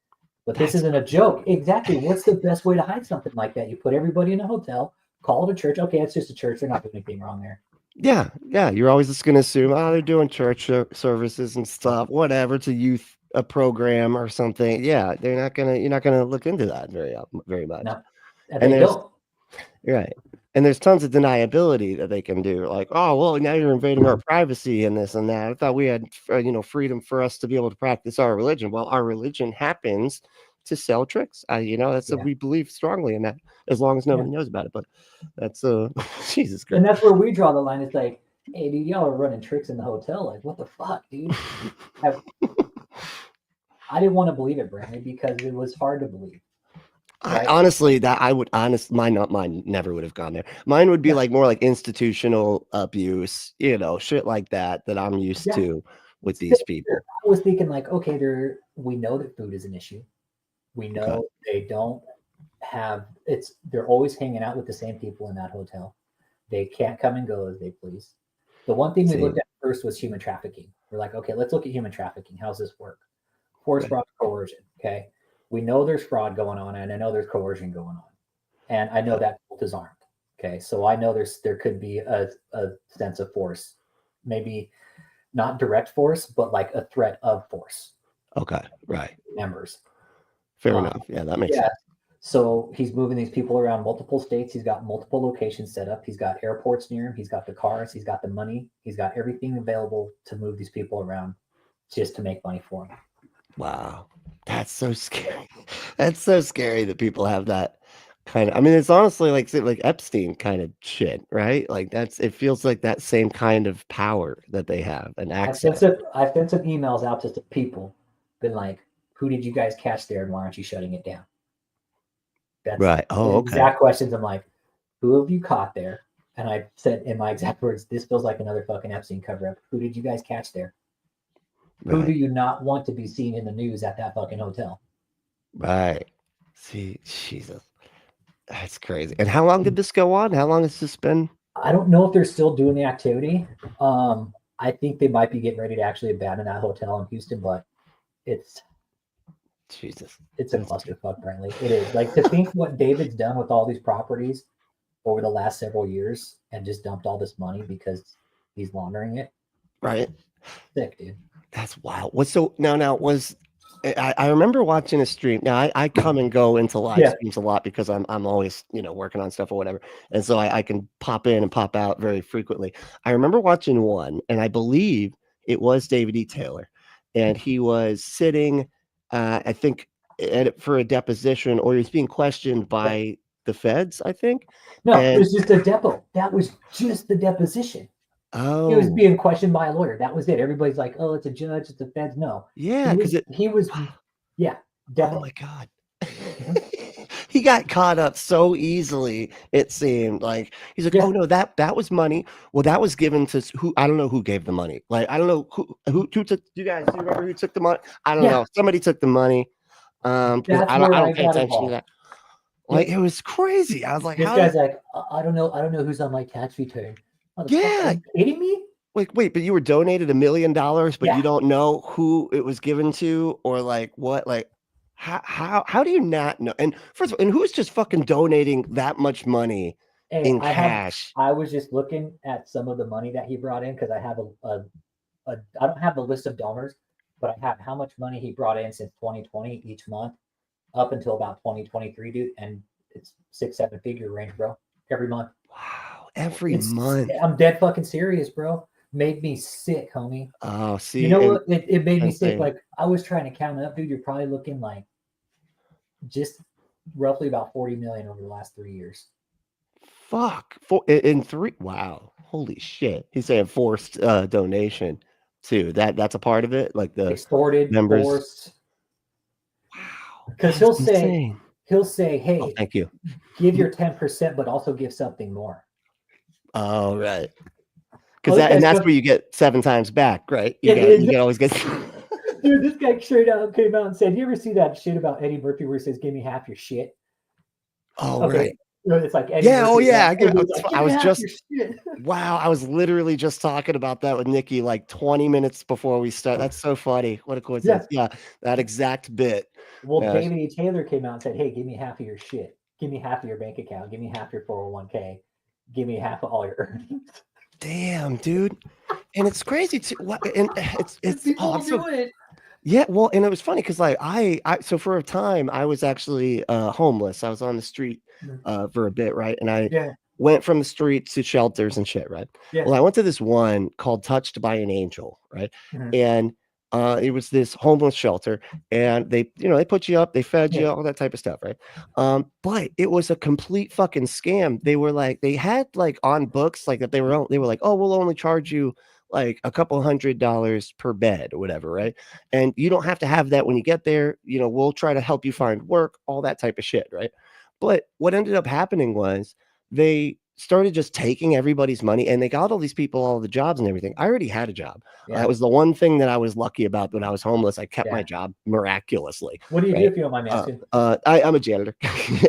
But this That's isn't a joke. Exactly. What's the best way to hide something like that? You put everybody in a hotel, call it a church. Okay, it's just a church. They're not doing anything wrong there. Yeah, yeah, you're always just gonna assume, "Oh, they're doing church services and stuff, whatever, it's a youth a program or something." Yeah, you're not gonna look into that very much. No, and And they there's don't. right. And there's tons of deniability that they can do, like, "Oh, well, now you're invading our privacy and this and that. I thought we had, freedom for us to be able to practice our religion." Well, our religion happens to sell tricks. That's Yeah, we believe strongly in that, as long as yeah. nobody knows about it. But that's Jesus And Christ. that's where we draw the line. It's like, hey, dude, y'all are running tricks in the hotel. Like, what the fuck, dude? I didn't want to believe it, Brandon, because it was hard to believe, I right? honestly, that I would honest mine not mine never would have gone there. Mine would be Yeah, like more like institutional abuse, shit like that I'm used yeah. to with Same these here. people. I was thinking like, okay, we know that food is an issue. We Okay. know they don't have they're always hanging out with the same people in that hotel. They can't come and go as they please. The one thing we See, looked at first was human trafficking. We're like, okay, let's look at human trafficking. How's this work? Force, right. fraud, coercion. Okay. We know there's fraud going on, and I know there's coercion going on. And I know Okay. that both is armed. Okay. So I know there could be a sense of force, maybe not direct force, but like a threat of force Okay. Right. members. Fair Um, enough. Yeah, that makes yeah. sense. So he's moving these people around multiple states. He's got multiple locations set up. He's got airports near him. He's got the cars. He's got the money. He's got everything available to move these people around just to make money for him. Wow. That's so scary. That's so scary that people have that kind of, I mean, it's honestly like Epstein kind of shit, right? Like it feels like that same kind of power that they have and access. I've sent some emails out to some people, been like, who did you guys catch there and why aren't you shutting it down? That's Right. the Oh, okay. exact questions. I'm like, who have you caught there? And I said in my exact words, this feels like another fucking Epstein cover up. Who did you guys catch there? Who do Right. you not want to be seen in the news at that fucking hotel? Right. See, Jesus. That's crazy. And how long did this go on? How long has this been? I don't know if they're still doing the activity. I think they might be getting ready to actually abandon that hotel in Houston, but it's Jesus. it's a clusterfuck, apparently. It is. Like, to think what David's done with all these properties over the last several years and just dumped all this money because he's laundering it. Right. Sick, dude. That's wild. Was so now was I remember watching a stream. Now I come and go into live Yeah. streams a lot because I'm always, working on stuff or whatever. And so I can pop in and pop out very frequently. I remember watching one, and I believe it was David E. Taylor. And he was sitting, I think, for a deposition, or he was being questioned by the feds, I think. No, it And was just a depo. That was just the deposition. He was oh, being questioned by a lawyer. That was it. Everybody's like, "Oh, it's a judge. It's a feds." No, yeah, because he was, yeah, oh depo. my God. He got caught up so easily, it seemed like he's like, Yeah. oh no, that was money. Well, that was given to who, I don't know who gave the money. Like, I don't know who took, you guys, do you remember who took the money? I don't know. Somebody took the money. Because That's I where I don't pay got attention to involved. that. Like, it was crazy. I was like, This how did, guy's like, I don't know who's on my tax return. Motherfucker, are yeah. you kidding me? Like, wait, but you were donated $1 million, but Yeah. you don't know who it was given to, or like what, like how do you not know? And first of all, and who's just fucking donating that much money Hey, in cash? I was just looking at some of the money that he brought in because I have I don't have the list of donors, but I have how much money he brought in since 2020 each month up until about 2023, dude. And it's 6, 7 figure range, bro. Every month. Wow, every month. I'm dead fucking serious, bro. Made me sick, homie. Oh, You see, know and what? It made me sick. insane. Like, I was trying to count it up, dude. You're probably looking like just roughly about 40 million over the last 3 years. Fuck. In three. Wow. Holy shit. He's saying forced donation too. That's a part of it. Like the Extorted, members. forced. Wow. Because That's insane. he'll say, Oh, hey, thank you. give your 10%, but also give something more. Oh, right. Well, Because that's where you get 7 times back, right? You can always get. Dude, this guy straight out came out and said, "You ever see that shit about Eddie Murphy where he says, 'Give me half your shit'?" Oh, Okay, right. it's like Eddie Yeah. Oh, Murphy. yeah. Like, I "Give me was half just. your shit." Wow. I was literally just talking about that with Nikki like 20 minutes before we start. That's so funny. What a Yeah. coincidence. Yeah. That exact bit. Well, Yeah. David E. Taylor came out and said, "Hey, give me half of your shit. Give me half of your bank account. Give me half your 401k. Give me half of all your earnings." Damn, dude. And it's crazy too. What? And it's. Oh, People I'm so. do it. Yeah. Well, and it was funny because like so for a time I was actually homeless. I was on the street for a bit, right? And I Yeah. went from the street to shelters and shit, right? Yeah. Well, I went to this one called Touched by an Angel, right? Mhm. And it was this homeless shelter, and they put you up, they fed you, Yeah. all that type of stuff, right? But it was a complete fucking scam. They had like on books like that they were like, oh, we'll only charge you like a couple $100 per bed or whatever, right? And you don't have to have that when you get there. We'll try to help you find work, all that type of shit, right? But what ended up happening was they started just taking everybody's money, and they got all these people all the jobs and everything. I already had a job. Yeah. That was the one thing that I was lucky about when I was homeless. I kept Yeah. my job miraculously. What do you do Right? if you don't mind me asking? I'm a janitor.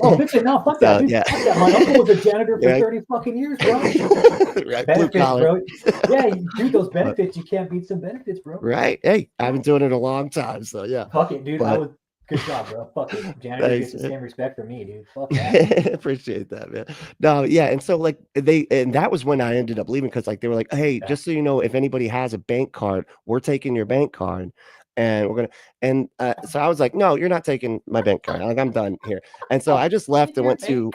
Oh, bitch, no, fuck that, dude. Yeah. Fuck that. My uncle was a janitor for Yeah. 30 fucking years, bro. Right, blue Benefits, collar. bro. Yeah, dude, those benefits, you can't beat some benefits, bro. Right. Hey, I've been doing it a long time, so yeah. Fuck it, dude. But good job, bro. Fuck it. Janitor thanks, gets the man. same respect for me, dude. Fuck that. Appreciate that, man. No, yeah, and so like and that was when I ended up leaving because like they were like, hey, Yeah. just so you know, if anybody has a bank card, we're taking your bank card, and we're gonna. And so I was like, no, you're not taking my bank card. Like I'm done here. And so I just left and went to.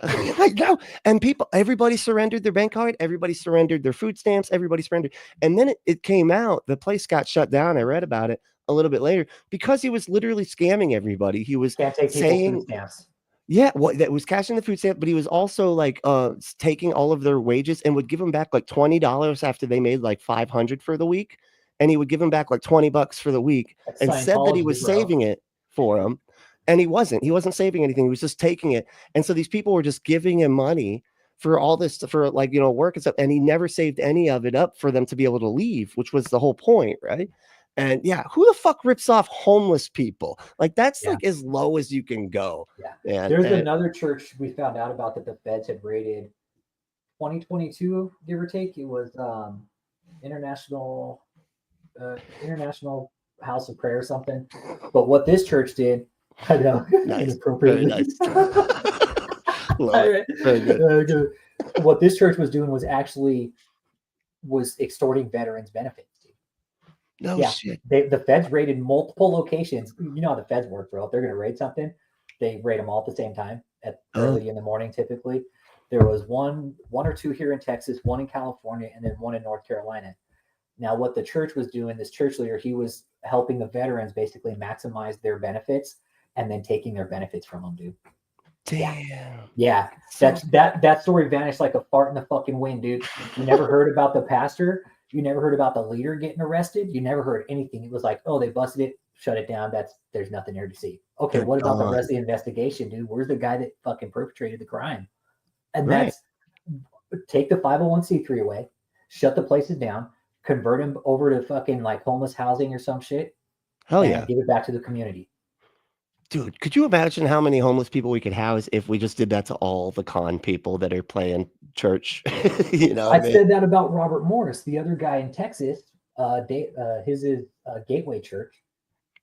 I know, and everybody surrendered their bank card, everybody surrendered their food stamps, everybody surrendered, and then it came out. The place got shut down. I read about it. a little bit later because he was literally scamming everybody. He was Can't take people's food stamps. Yeah, well, that was cashing the food stamp, but he was also like taking all of their wages and would give them back like $20 after they made like 500 for the week, and he would give them back like $20 for the week, That's and said that he Scientology, was bro. saving it for him, and he wasn't. He wasn't saving anything. He was just taking it, and so these people were just giving him money for all this for like work and stuff, and he never saved any of it up for them to be able to leave, which was the whole point, right? And yeah, who the fuck rips off homeless people? Like that's like as low as you can go. Yeah. There's another church we found out about that the feds had raided 2022, give or take. It was International House of Prayer or something. But what this church did, I know, inappropriately. Very nice. Very good. What this church was doing was extorting veterans benefits. No shit. The feds raided multiple locations. You know how the feds work, bro. If they're going to raid something, they raid them all at the same time early in the morning. Typically, there was one or two here in Texas, one in California, and then one in North Carolina. Now, what the church was doing, this church leader, he was helping the veterans basically maximize their benefits and then taking their benefits from them, dude. Damn. Yeah. That story vanished like a fart in the fucking wind, dude. You never heard about the pastor. You never heard about the leader getting arrested. You never heard anything. It was like, oh, they busted it, shut it down. There's nothing there to see. Okay, what about the rest of the investigation, dude? Where's the guy that fucking perpetrated the crime? And that's take the 501c3 away, shut the places down, convert them over to fucking like homeless housing or some shit. Hell yeah. Give it back to the community. Dude, could you imagine how many homeless people we could house if we just did that to all the con people that are playing church? I said that about Robert Morris, the other guy in Texas. His is Gateway Church.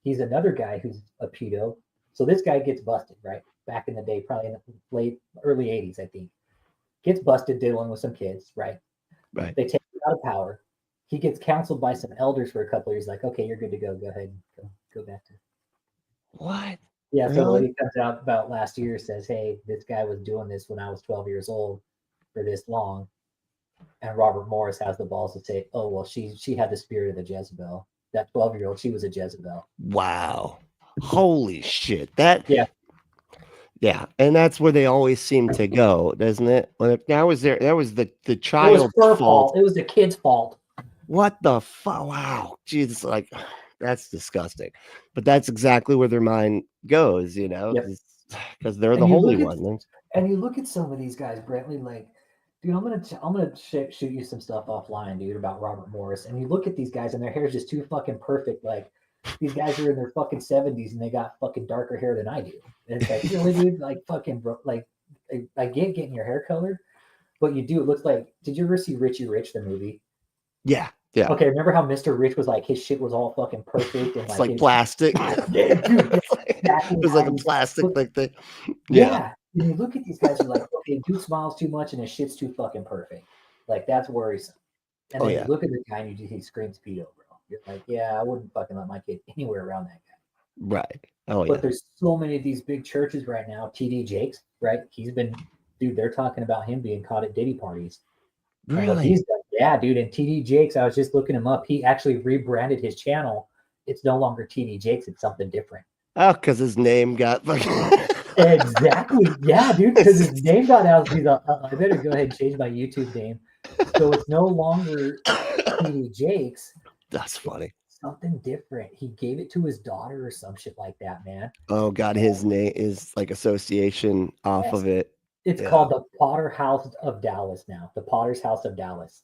He's another guy who's a pedo. So this guy gets busted, right? Back in the day, probably in the early 80s, I think. Gets busted dealing with some kids, right? Right. They take him out of power. He gets counseled by some elders for a couple of years, like, okay, you're good to go. Go ahead and go back to. What? Yeah, so what he comes out about last year says, hey, this guy was doing this when I was 12 years old for this long. And Robert Morris has the balls to say, oh, well, she had the spirit of the Jezebel. That 12-year-old, she was a Jezebel. Wow. Holy shit. Yeah. And that's where they always seem to go, doesn't it? That was the child's fault. It was the kid's fault. What the fuck? Wow. Jesus, like that's disgusting. But that's exactly where their mind goes, because they're the holy one. And you look at some of these guys, Brentley, like, dude, I'm gonna shoot you some stuff offline, dude, about Robert Morris. And you look at these guys, and their hair is just too fucking perfect. Like, these guys are in their fucking 70s, and they got fucking darker hair than I do. And it's like, really, dude, like, fucking, bro, like, I get getting your hair colored, but you do. It looks like. Did you ever see Richie Rich, the movie? Yeah. Okay, remember how Mr. Rich was like, his shit was all fucking perfect and it's like plastic. Yeah, dude, it was like a plastic thing. Yeah. And you look at these guys, you're like, okay, dude smiles too much and his shit's too fucking perfect. Like, that's worrisome. And then you look at the guy and he screams pedo, bro. You're like, yeah, I wouldn't fucking let my kid anywhere around that guy. Right. But there's so many of these big churches right now. TD Jakes, right? They're talking about him being caught at Diddy parties. Really? Yeah, dude. And TD Jakes, I was just looking him up. He actually rebranded his channel. It's no longer TD Jakes. It's something different. Oh, because his name got exactly. Yeah, dude. Because his name got out. He's like, I better go ahead and change my YouTube name. So it's no longer TD Jakes. That's funny. It's something different. He gave it to his daughter or some shit like that, man. Oh God, his name is like association off of it. It's called the Potter House of Dallas now. The Potter's House of Dallas.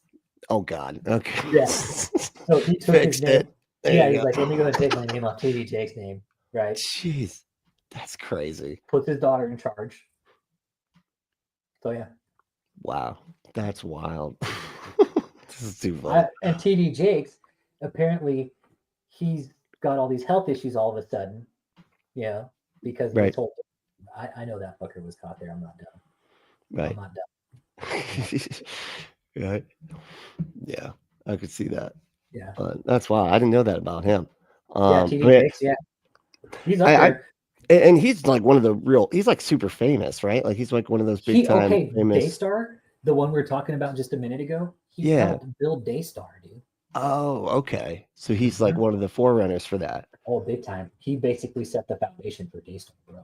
Oh God. Okay. Yes. So he took his name. He's like, let me go and take my name off TD Jake's name. Right. Jeez. That's crazy. Puts his daughter in charge. So yeah. Wow. That's wild. This is too funny. And TD Jakes, apparently he's got all these health issues all of a sudden. Yeah. Because they told him, I know that fucker was caught there. I'm not done. Right. I'm not done. Right. Yeah, I could see that. Yeah. But that's wild. I didn't know that about him. TD Jakes, he's up there. And he's like one of the he's like super famous, right? Like he's like one of those big time famous. Daystar, the one we were talking about just a minute ago. He helped build Daystar, dude. Oh, okay. So he's like one of the forerunners for that. Oh, big time. He basically set the foundation for Daystar, bro.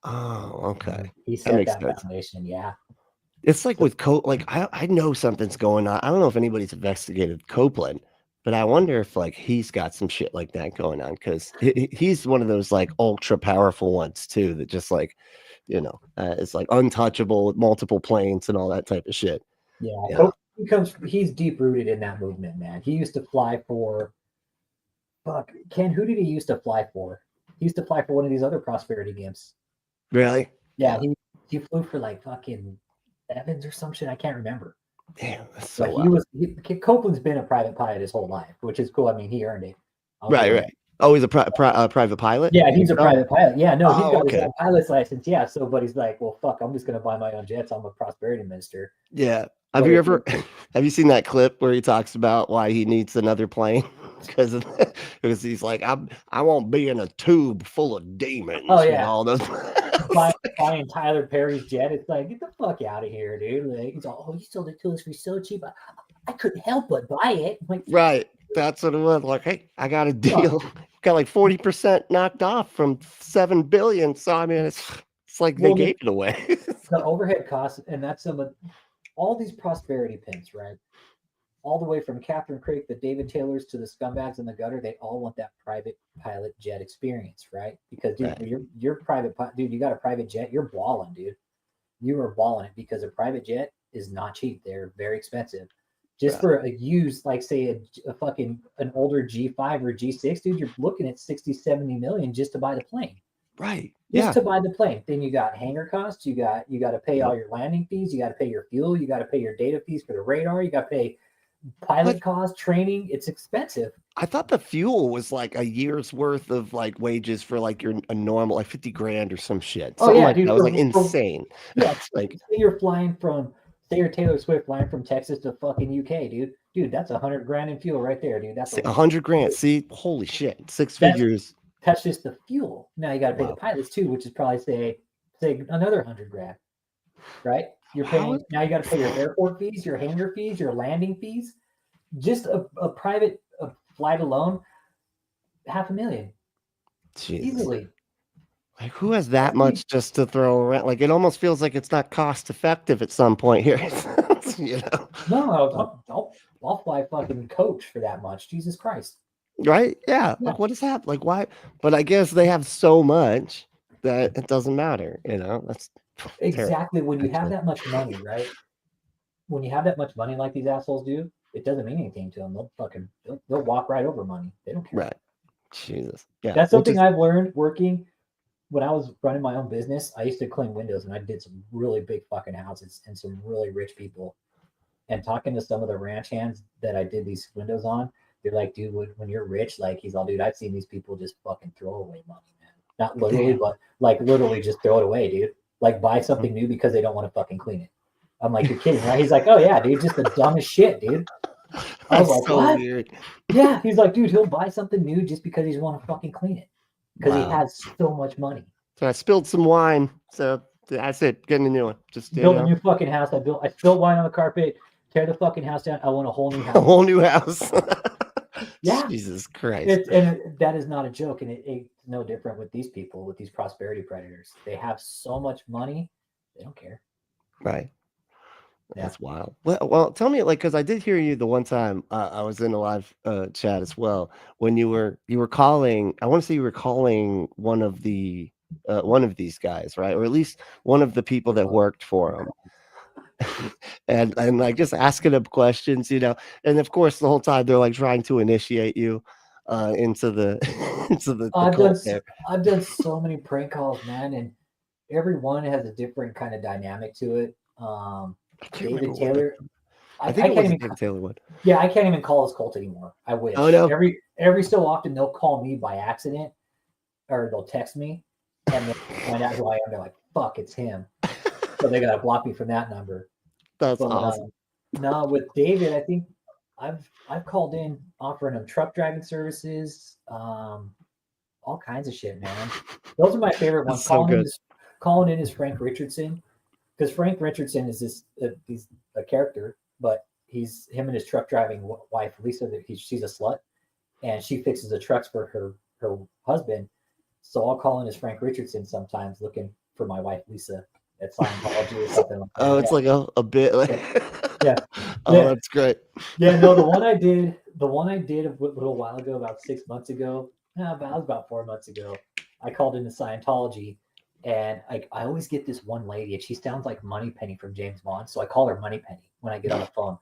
Oh, okay. He That set makes that sense. foundation. Yeah. It's like with like I know something's going on. I don't know if anybody's investigated Copeland, but I wonder if like he's got some shit like that going on because he's one of those like ultra powerful ones too that just like, it's like untouchable with multiple planes and all that type of shit. Yeah. He's deep rooted in that movement, man. He used to fly for Ken, who did he used to fly for? He used to fly for one of these other prosperity games. Really? Yeah, he flew for like fucking Evans or some shit. I can't remember. Damn, that's But so wild. Copeland's been a private pilot his whole life, which is cool. I mean, he earned it. Right. Oh, he's a private pilot? Yeah, he's a private pilot. Yeah, no, he's Oh, got his okay. own pilot's license. Yeah, so but he's like, well, fuck, I'm just gonna buy my own jets. I'm a prosperity minister. Yeah. Have you seen that clip where he talks about why he needs another plane? Because he's like, I won't be in a tube full of demons. Oh yeah, all those buying Tyler Perry's jet. It's like, get the fuck out of here, dude. Like, he's like, oh, you sold it to us for so cheap. I couldn't help but buy it. Like, right. That's what it was. Like, hey, I got a deal. Got like 40% knocked off from 7 billion. So I mean, it's like they gave it away. The overhead costs, and that's some of all these prosperity pins, right? All the way from Captain Craig, the David Taylors to the scumbags in the gutter, they all want that private pilot jet experience, right? Because dude, Right. you're private, dude, you got a private jet, you're balling, dude. You are balling it because a private jet is not cheap. They're very expensive. Just for a used, like say a fucking an older G5 or G6, dude, you're looking at 60, 70 million just to buy the plane. Right. Just to buy the plane. Then you got hangar costs. You got to pay all your landing fees. You got to pay your fuel. You got to pay your data fees for the radar. You got to pay pilot costs, training. It's expensive. I thought the fuel was like a year's worth of like wages for like a normal like 50 grand or some shit. Something like dude, that was like insane. Yeah, like say you're Taylor Swift flying from Texas to fucking UK, dude. Dude, that's 100 grand in fuel right there, dude. That's 100 grand. See, holy shit, six figures. That's just the fuel. Now you got to pay the pilots too, which is probably say another 100 grand, right? You're paying now. You got to pay your airport fees, your hangar fees, your landing fees. Just a private flight alone, $500,000. Jesus. Easily. Like who has that much just to throw around? Like it almost feels like it's not cost effective at some point here. No, I'll fly fucking coach for that much. Jesus Christ. Right? Yeah. Like what is that? Like why? But I guess they have so much that it doesn't matter. That's exactly when you have that much money, right? When you have that much money like these assholes do, it doesn't mean anything to them. They'll walk right over money. They don't care. Right. Jesus. Yeah. That's something I've learned working when I was running my own business. I used to clean windows and I did some really big fucking houses and some really rich people. And talking to some of the ranch hands that I did these windows on, they're like, dude, when you're rich, like he's all, dude, I've seen these people just fucking throw away money, man. Not literally, but like literally just throw it away, dude. Like buy something new because they don't want to fucking clean it. I'm like, you're kidding, right? He's like, oh yeah, dude, just the dumbest shit, dude. I was like, so what? Weird. Yeah, he's like, dude, he'll buy something new just because he want to fucking clean it because he has so much money. So I spilled some wine, so that's it. Getting a new one. Just build a new fucking house. I spilled wine on the carpet. Tear the fucking house down. I want a whole new house. A whole new house. Yeah. Jesus Christ. That is not a joke. And it's no different with these people, with these prosperity predators. They have so much money, they don't care. Right. That's wild. Well, tell me, like, because I did hear you the one time I was in a live chat as well when you were calling. I want to say you were calling one of these guys, right, or at least one of the people that worked for him. and like just asking them questions, and of course the whole time they're like trying to initiate you into the cult there. I've done so many prank calls, man, and every one has a different kind of dynamic to it. David Taylor, I think it was a David Taylor one. Yeah, I can't even call his cult anymore. I wish. Oh no. Every so often they'll call me by accident, or they'll text me, and they'll find out who I am. They're like, "Fuck, it's him." So they gotta block me from that number. That's awesome. No, with David, I think I've called in offering him truck driving services, all kinds of shit, man. Those are my favorite ones. Calling in is Frank Richardson, because Frank Richardson is he's a character, but him and his truck driving wife Lisa. She's a slut, and she fixes the trucks for her her husband. So I'll call in as Frank Richardson sometimes looking for my wife, Lisa, at Scientology or something like that. Oh, it's like a bit like, yeah. Oh, that's great. Yeah, no, the one I did a little while ago, about 6 months ago, about 4 months ago, I called into Scientology, and I always get this one lady, and she sounds like Moneypenny from James Bond, so I call her Moneypenny when I get on the phone,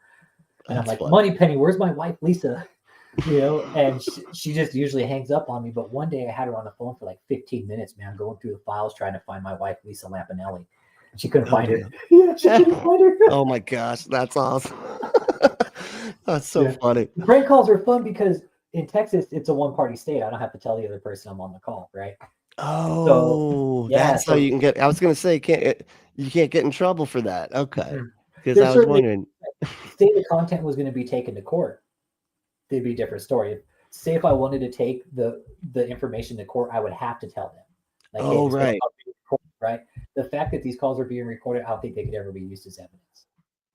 and I'm like, funny. Moneypenny, where's my wife, Lisa? You know, and she just usually hangs up on me. But one day I had her on the phone for like 15 minutes, man, going through the files trying to find my wife, Lisa Lampanelli. She couldn't find her. Yeah, she couldn't find her. Oh my gosh, that's awesome. That's so funny. The prank calls are fun because in Texas, it's a one-party state. I don't have to tell the other person I'm on the call, right? Oh, that's how you can get. I was going to say, you can't get in trouble for that. Okay, because I was wondering. Say the content was going to be taken to court, it'd be a different story. Say if I wanted to take the information to court, I would have to tell them. Like, oh, right. Right. The fact that these calls are being recorded, I don't think they could ever be used as evidence.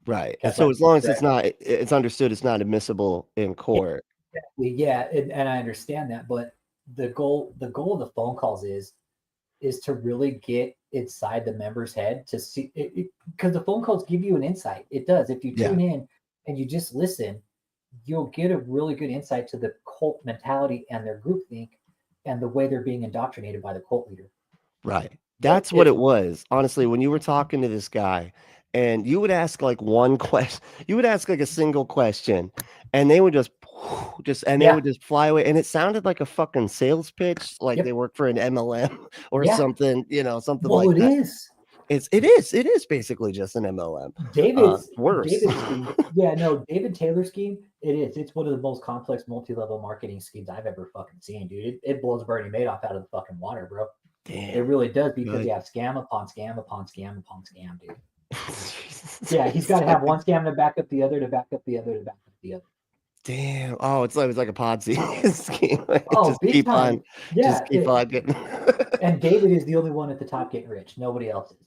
Right. And so as long as it's understood, it's not admissible in court. Exactly. Yeah. And I understand that. But the goal of the phone calls is to really get inside the member's head to see it, because the phone calls give you an insight. It does. If you tune in and you just listen, you'll get a really good insight to the cult mentality and their groupthink and the way they're being indoctrinated by the cult leader. Right. That's what it was. Honestly, when you were talking to this guy and you would ask like one question, you would ask like a single question and they would just they would just fly away. And it sounded like a fucking sales pitch, like they work for an MLM or something, you know, something like that. Well, it is. It is basically just an MLM. David's worse. David Taylor's scheme. It is. It's one of the most complex multi-level marketing schemes I've ever fucking seen, dude. It blows Bernie Madoff out of the fucking water, bro. Damn. It really does, because you have scam upon scam upon scam upon scam, dude. Yeah, he's got to have one scam to back up the other, to back up the other, to back up the other. Damn. Oh, it's like a Ponzi scheme. Just keep on. Just keep on getting. And David is the only one at the top getting rich. Nobody else is.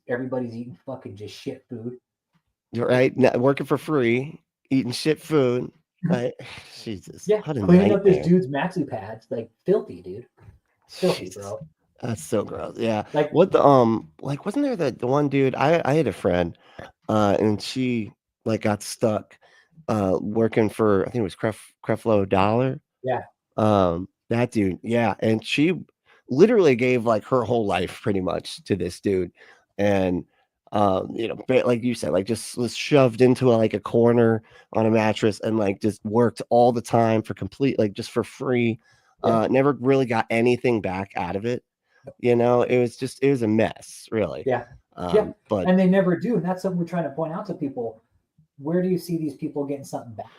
Everybody's eating fucking just shit food. You're right. Working for free, eating shit food. Right. Jesus. Yeah. Cleaning up this dude's maxi pads, like filthy, dude. Filthy, bro. That's so gross. Yeah. Like what the like wasn't there the one dude? I had a friend, and she like got stuck working for, I think it was Creflo Dollar. Yeah. That dude. Yeah. And she literally gave like her whole life pretty much to this dude. And you know, like you said, like just was shoved into like a corner on a mattress and like just worked all the time for complete, like just for free. Never really got anything back out of it. You know, it was a mess, really. Yeah. But and they never do. And that's something we're trying to point out to people. Where do you see these people getting something back?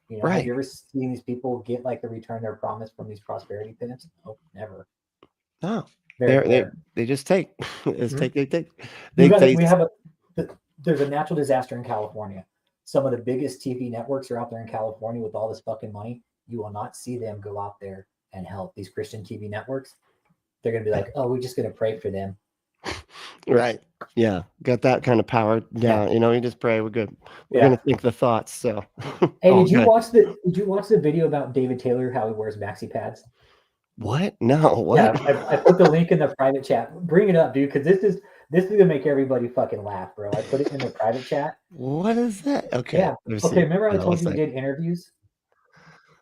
You know, have you ever seen these people get like the return their promise from these prosperity pimps? Nope, never. No. They just take. There's a natural disaster in California. Some of the biggest TV networks are out there in California with all this fucking money. You will not see them go out there and help these Christian TV networks. They're going to be like, oh, we're just going to pray for them. Right. Yeah. Got that kind of power down. You know, you just pray. We're good. We're going to think the thoughts. So, hey, did you watch the video about David Taylor, how he wears maxi pads? What? No. What? Yeah, I put the link in the private chat. Bring it up, dude, because this is gonna make everybody fucking laugh, bro. I put it in the private chat. What is that? Okay. Yeah. Okay. Remember I told you we did interviews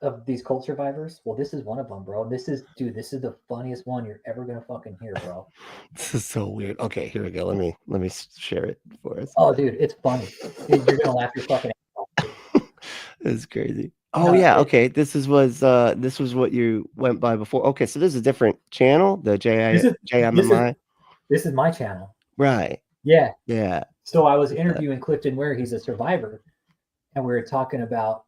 of these cult survivors? Well, this is one of them, bro. This is the funniest one you're ever gonna fucking hear, bro. This is so weird. Okay, here we go. Let me share it for us. Oh, dude, it's funny. You're gonna laugh your fucking ass off. It's crazy. Oh yeah, okay. This was what you went by before. Okay, so this is a different channel, the JMMI. This is my channel. Right. Yeah. Yeah. So I was interviewing Clifton Ware. He's a survivor, and we were talking about.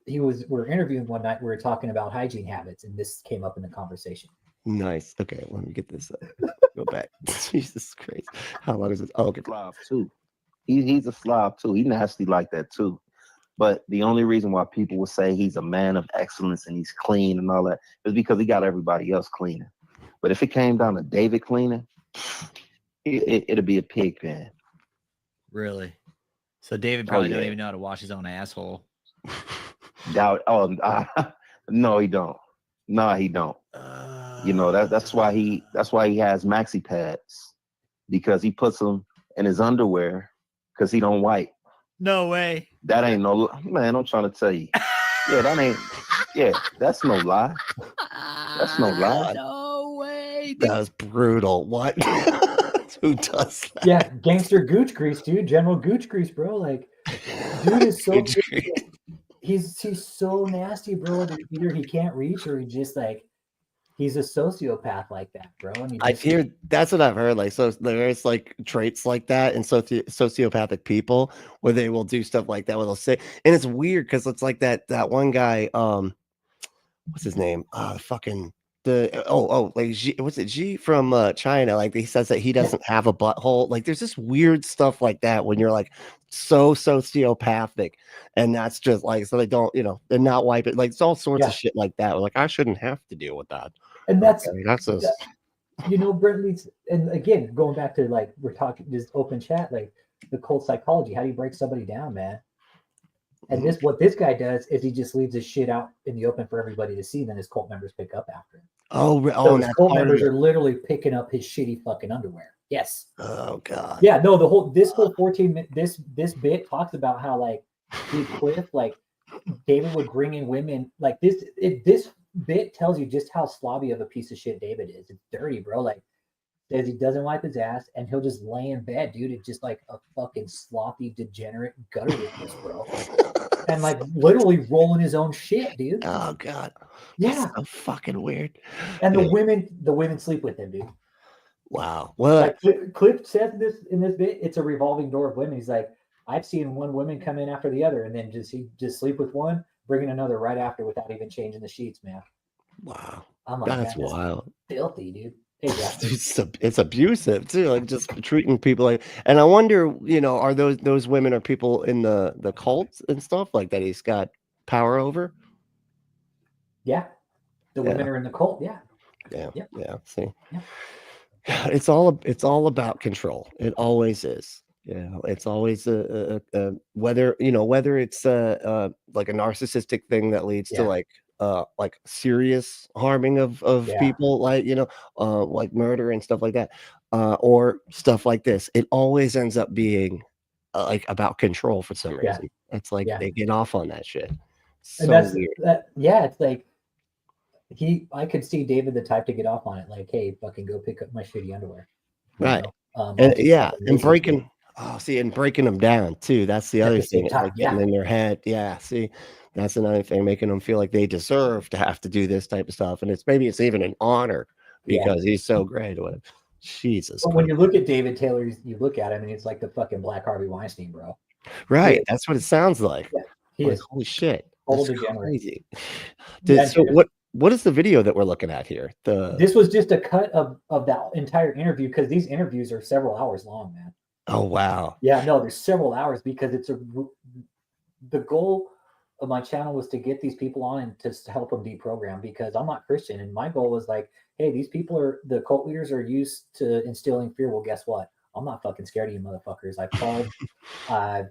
We were interviewing one night. We were talking about hygiene habits, and this came up in the conversation. Nice. Okay, let me get this up. Go back. Jesus Christ. How long is this? Oh, okay. Slob too. He's a slob too. He's nasty like that too. But the only reason why people would say he's a man of excellence and he's clean and all that is because he got everybody else cleaning. But if it came down to David cleaning, it'd be a pig pen. Really? So David probably don't even know how to wash his own asshole. No, he don't. Nah, he don't. That's why he has maxi pads, because he puts them in his underwear because he don't wipe. No way. That ain't no man. I'm trying to tell you. Yeah, that ain't. Yeah, that's no lie. That's no lie. No way. That was brutal. What? Who does that? Yeah, gangster gooch grease, dude. General gooch grease, bro. Like, dude is so he's so nasty, bro. That either he can't reach or he just like he's a sociopath like that, bro. And I hear that's what I've heard. Like, so there's like traits like that in sociopathic people where they will do stuff like that. Where they'll say, and it's weird because it's like that one guy. What's his name? Fucking like what's it? G from China. Like he says that he doesn't have a butthole. Like there's just weird stuff like that when you're like so sociopathic, and that's just like so they don't, they're not wiping. Like it's all sorts of shit like that. We're like I shouldn't have to deal with that. And that's just Brent Leeds, and again going back to like we're talking this open chat, like the cult psychology. How do you break somebody down, man? And what this guy does is he just leaves his shit out in the open for everybody to see. Then his cult members pick up after him. So his cult members are literally picking up his shitty fucking underwear. Yes. Oh god. Yeah. No. This whole 14 this bit talks about how like Cliff, like David would bring in women like this. This bit tells you just how slobby of a piece of shit David is. It's dirty, bro. Like says he doesn't wipe his ass and he'll just lay in bed, dude. It's just like a fucking sloppy, degenerate gutter witness, bro. And like literally rolling his own shit, dude. Oh god. Yeah. That's so fucking weird. And the women sleep with him, dude. Wow. Well, like Cliff says this in this bit, it's a revolving door of women. He's like, I've seen one woman come in after the other and then he just sleep with one, bringing another right after without even changing the sheets, man. Wow. I'm like, that's wild. Filthy, dude. It's abusive too, like just treating people like. And I wonder, are those women are people in the cults and stuff like that he's got power over? Yeah, the women are in the cult. Yeah. See, it's all about control. It always is. It's always a whether it's like a narcissistic thing that leads to like serious harming of people, like like murder and stuff like that, or stuff like this. It always ends up being like about control for some reason. It's like they get off on that shit. So and that's weird. It's like I could see David the type to get off on it, like, hey, fucking go pick up my shitty underwear, right? And breaking. Oh, see, and breaking them down too. That's the other thing. It's like getting in their head. Yeah, see, that's another thing, making them feel like they deserve to have to do this type of stuff. And maybe it's even an honor because he's so great. Jesus. But when you look at David Taylor, you look at him and it's like the fucking Black Harvey Weinstein, bro. Right. That's what it sounds like. Yeah, he is. Holy shit. Total degenerate. Crazy. So what is the video that we're looking at here? This was just a cut of that entire interview because these interviews are several hours long, man. Oh wow. Yeah, no, there's several hours because the goal of my channel was to get these people on and to help them deprogram because I'm not Christian and my goal was like, hey, these people the cult leaders are used to instilling fear. Well, guess what? I'm not fucking scared of you motherfuckers. I've called, I've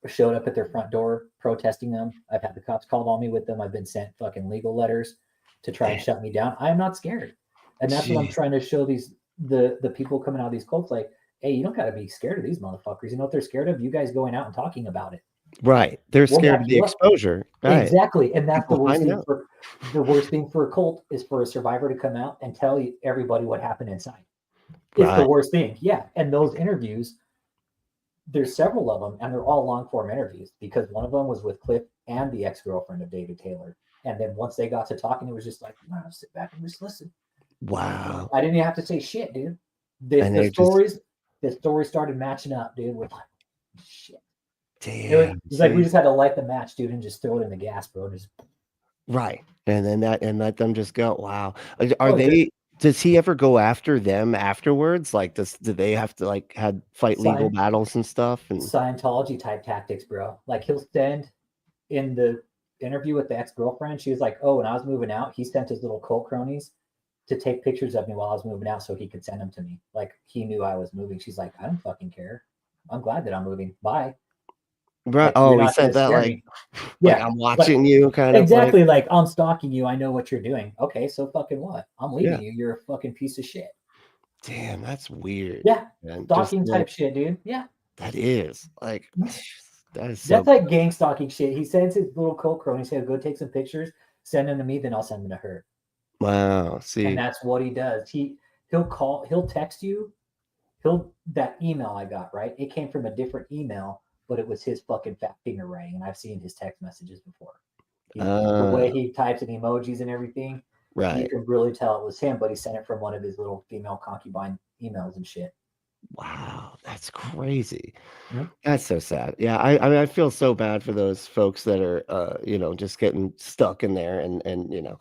showed up at their front door protesting them. I've had the cops called on me with them. I've been sent fucking legal letters to try and shut me down. I am not scared. And that's what I'm trying to show the people coming out of these cults, like, hey, you don't got to be scared of these motherfuckers. You know what they're scared of? You guys going out and talking about it. Right. They're scared of the exposure. Right. Exactly. And that's the worst thing for a cult is for a survivor to come out and tell everybody what happened inside. It's the worst thing. Yeah. And those interviews, there's several of them, and they're all long form interviews because one of them was with Cliff and the ex-girlfriend of David Taylor. And then once they got to talking, it was just like, no, sit back and just listen. Wow. I didn't even have to say shit, dude. The stories started matching up, dude. With like, shit. Damn. It's like we just had to light the match, dude, and just throw it in the gas, bro. Right. And then let them just go. Wow. Are they? Does he ever go after them afterwards? Like, do they have to fight legal battles and stuff? And Scientology type tactics, bro. Like he'll send in the interview with the ex-girlfriend. She was like, "Oh, when I was moving out, he sent his little cult cronies to take pictures of me while I was moving out so he could send them to me. Like he knew I was moving." She's like, "I don't fucking care. I'm glad that I'm moving. Bye." Right. Like, you're Oh, he not going said to that scare like me. like Yeah. I'm Like, watching you kind of like exactly. Like, I'm stalking you. I know what you're doing. Okay. So fucking what? I'm yeah. leaving you. You're a fucking piece of shit. Damn, that's weird. Yeah. And just Stalking like type shit, dude. Yeah. that is like Mhm. that is so That's like gang stalking shit. He sends his little cult crony, says, go take some pictures, send them to me, then I'll send them to her. wow. And See, that's what he does. He'll text you. That email I got, right? It came from a different email, but it was his fucking fat finger writing. And I've seen his text messages before. The way uh, he types in emojis and everything, you right. can really tell it was him, but he sent it from one of his little female concubine emails and shit. Wow, that's crazy. Mhm. That's so sad. Yeah, I mean, I feel so bad for those folks that are, just getting stuck in there and Yeah.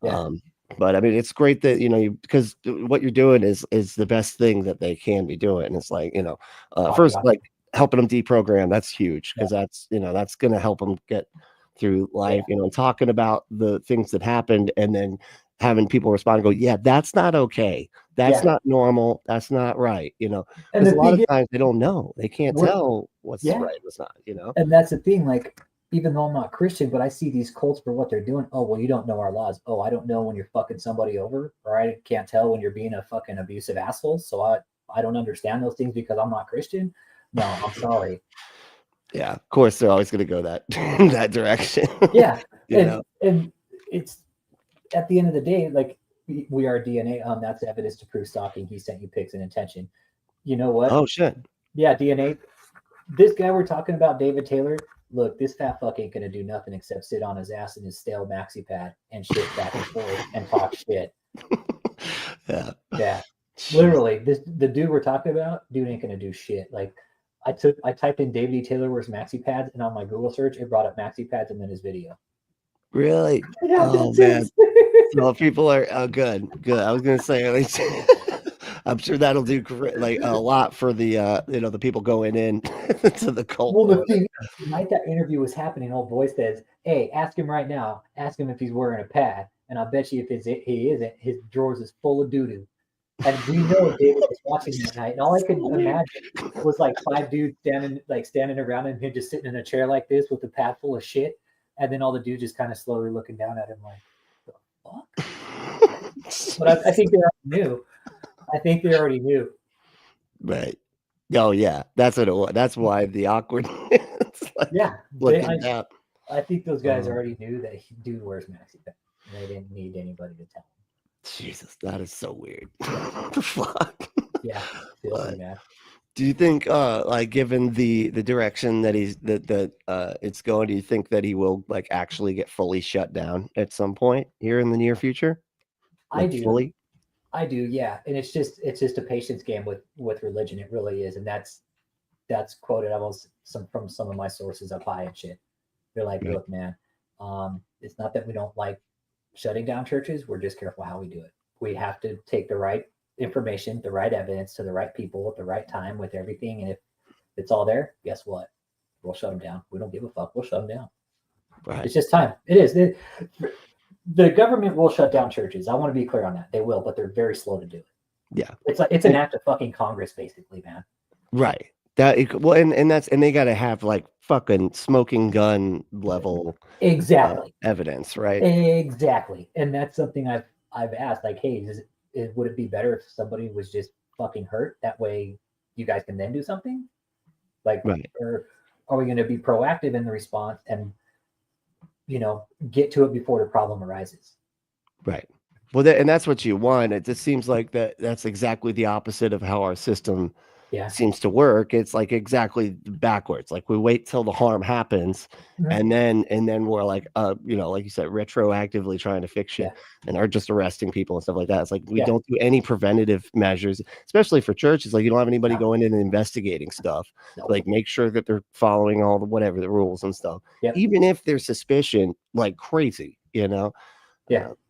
um, but I mean, it's great that because what you're doing is the best thing that they can be doing. And it's like Talk first about like helping them deprogram. That's huge yeah. because that's gonna help them get through Yeah. life. And talking about the things that happened and then having people respond and go, yeah, that's not okay. That's Yeah. not normal. That's not right. And Because the a lot thing of is, times they don't know. They can't we're tell what's yeah. right, what's not. And that's the thing, like, even though I'm not Christian, but I see these cults for what they're doing. Oh, well, you don't know our laws. Oh, I don't know when you're fucking somebody over, or I can't tell when you're being a fucking abusive asshole. So I don't understand those things because I'm not Christian. No, I'm sorry. Yeah, of course they're always gonna go that that direction. Yeah. you know. And it's at the end of the day, like, we are DNA. That's evidence to prove stalking. He sent you pics and intention. You know what? Oh shit. Yeah, DNA. This guy we're talking about, David Taylor, look, this fat fuck ain't gonna do nothing except sit on his ass in his stale maxi pad and shit back and forth and talk shit. Yeah. Yeah. Jeez. Literally, the dude we're talking about, dude ain't gonna do shit. Like, I typed in David Taylor wears maxi pads, and on my Google search it brought up maxi pads and then his video. Really? Yeah, Oh that's man. it. So people are good. I was gonna say at least I'm sure that'll do like a lot for the the people going in to the cult. Well, the thing is, the night that interview was happening, old boy says, "Hey, ask him right now. Ask him if he's wearing a pad." And I'll bet you if he isn't, his drawers is full of doo doo. And we know David was watching that night, and all I could imagine was like five dudes standing around him, him just sitting in a chair like this with a pad full of shit, and then all the dudes just kind of slowly looking down at him like, "The fuck?" But I think they already knew. I think they already knew. Right. Oh yeah, that's what it was. That's why the awkward. Like Yeah, looking down. I think those guys already knew that dude wears maxi pads, and they didn't need anybody to tell them. Jesus, that is so weird. What the fuck? Yeah, filthy, man. Do you think, like, given the direction that it's going, do you think that he will like actually get fully shut down at some point here in the near future? I Like do. fully? I do, yeah. And it's just a patience game with religion. It really is, and that's quoted almost from some of my sources up high and shit. They're like, Right. look, man, it's not that we don't like shutting down churches. We're just careful how we do it. We have to take the right information, the right evidence to the right people at the right time with everything. And if it's all there, guess what? We'll shut them down. We don't give a fuck. We'll shut them down. Right. It's just time. It is. The government will shut down churches. I want to be clear on that. They will, but they're very slow to do it. Yeah. It's an act of fucking Congress, basically, man. Right. Well, and they got to have like fucking smoking gun level Exactly. evidence, right? Exactly. And that's something I've asked, like, hey, would it be better if somebody was just fucking hurt? That way you guys can then do something? Like, Right. or are we going to be proactive in the response and, get to it before the problem arises? Right. Well, and that's what you want. It just seems like that's exactly the opposite of how our system Yeah. seems to work. It's like exactly backwards. Like we wait till the harm happens, Mhm. and then we're like, like you said, retroactively trying to fix shit, and are just arresting people and stuff like that. It's like we don't do any preventative measures, especially for churches. Like you don't have anybody going in and investigating stuff. No. Like make sure that they're following all the whatever the rules and stuff. Yep. Even if there's suspicion, like crazy, Yeah.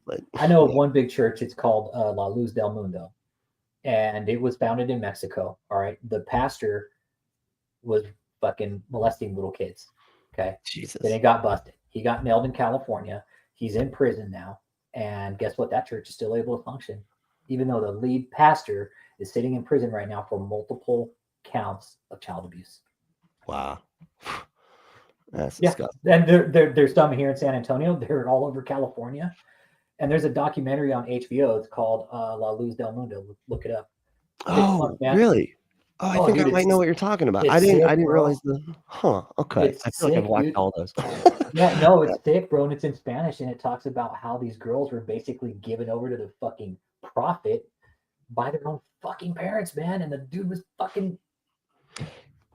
But I know of one big church. It's called La Luz del Mundo, and it was founded in Mexico. All right, the pastor was fucking molesting little kids. Okay, Jesus. Then he got busted. He got nailed in California. He's in prison now, and guess what? That church is still able to function, even though the lead pastor is sitting in prison right now for multiple counts of child abuse. Wow. That's Yeah, disgusting. and there's some here in San Antonio. They're all over California, and there's a documentary on HBO. It's called La Luz del Mundo. Look it up. Sick fuck, Oh, man. really? Oh, I Oh, think I dude, might know what you're talking about. I it's sick, didn't bro. realize okay. It's I feel like I've sick, watched dude. all those. Yeah, no, it's thick, bro, and it's in Spanish, and it talks about how these girls were basically given over to the fucking prophet by their own fucking parents, man. And the dude was fucking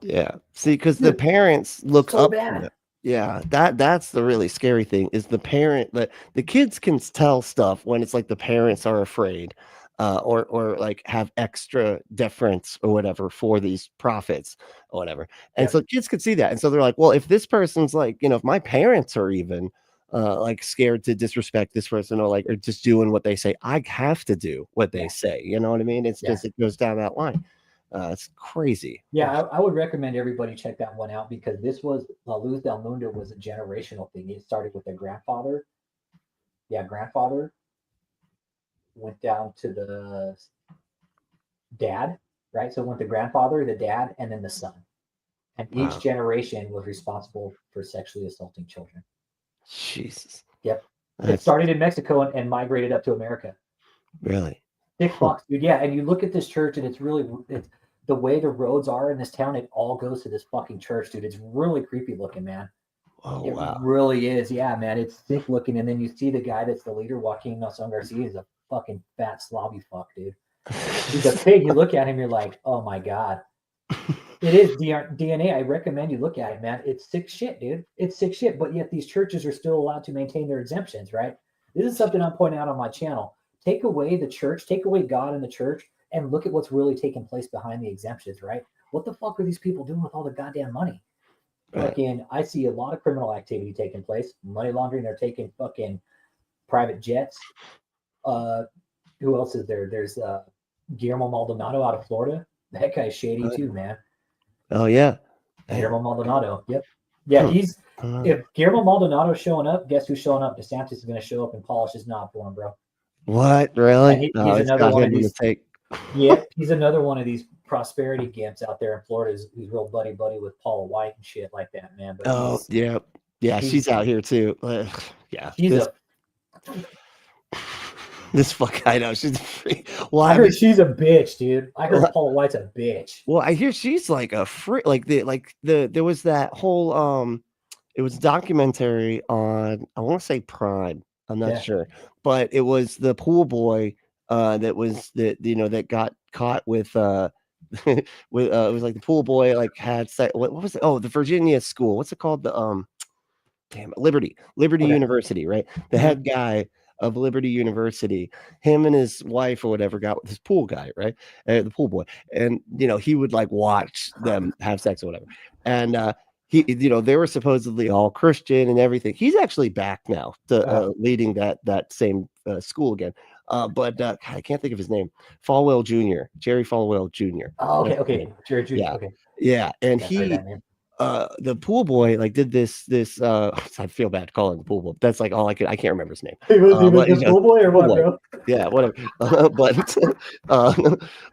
Yeah. See, because the parents look so up to bad. them. Yeah, that's the really scary thing is the parent that the kids can tell stuff when it's like the parents are afraid, or like have extra deference or whatever for these prophets or whatever. And Yeah, so kids could see that. And so they're like, well, if this person's like, if my parents are even like scared to disrespect this person or like or just doing what they say, I have to do what they yeah, say. You know what I mean? It's yeah. just it goes down that line. It's crazy. Yeah, I would recommend everybody check that one out because this was La Luz del Mundo was a generational thing. It started with a grandfather. Yeah, grandfather went down to the dad, right? So it went the grandfather, the dad, and then the son. And each Wow. generation was responsible for sexually assaulting children. Jesus. Yep. It That's started in Mexico and migrated up to America. really. Thick fucks, dude. Yeah, and you look at this church and it's the way the roads are in this town, it all goes to this fucking church, dude. It's really creepy looking, man. Oh, It wow. really is. Yeah, man. It's sick looking. And then you see the guy that's the leader, Joaquin Nason Garcia, is a fucking fat slobby fuck, dude. He's a pig. You look at him, you're like, oh my God. It is DNA. I recommend you look at it, man. It's sick shit, dude. It's sick shit. But yet these churches are still allowed to maintain their exemptions, right? This is something I'm pointing out on my channel. Take away the church, take away God in the church, and look at what's really taking place behind the exemptions, right? What the fuck are these people doing with all the goddamn money? Right. Fucking, I see a lot of criminal activity taking place. Money laundering, they're taking fucking private jets. Who else is there? There's Guillermo Maldonado out of Florida. That guy's shady too, man. Oh, yeah. Guillermo Maldonado. Yep. Yeah, he's if Guillermo Maldonado's showing up, guess who's showing up? DeSantis is going to show up and polish his knob for him, bro. What? Really? He's It's another got one him of in the these. take. Yeah, he's another one of these prosperity gimps out there in Florida who's real buddy with Paula White and shit like that, man. But Oh, yeah. Yeah, she's out here too. Yeah. She's This fuck, I know. She's well, I heard she's a bitch, dude. I heard Paula White's a bitch. Well, I hear she's like a freak. There was that whole it was a documentary on I want to say Prime. I'm not sure, but it was the pool boy that got caught with with it was like the pool boy like had what was it? Oh, the Virginia school. What's it called? The damn it, Liberty University, right? The head guy of Liberty University, him and his wife or whatever got with this pool guy, right? The pool boy, and he would like watch them have sex or whatever, and he, they were supposedly all Christian and everything. He's actually back now to leading that same school again. But God, I can't think of his name. Falwell Jr., Jerry Falwell Jr. Oh, okay. Jerry Jr. Yeah. Okay. Yeah, and the pool boy like did this I feel bad calling the pool boy. That's like all I can't remember his name. He was the pool boy or what, bro? Yeah, whatever.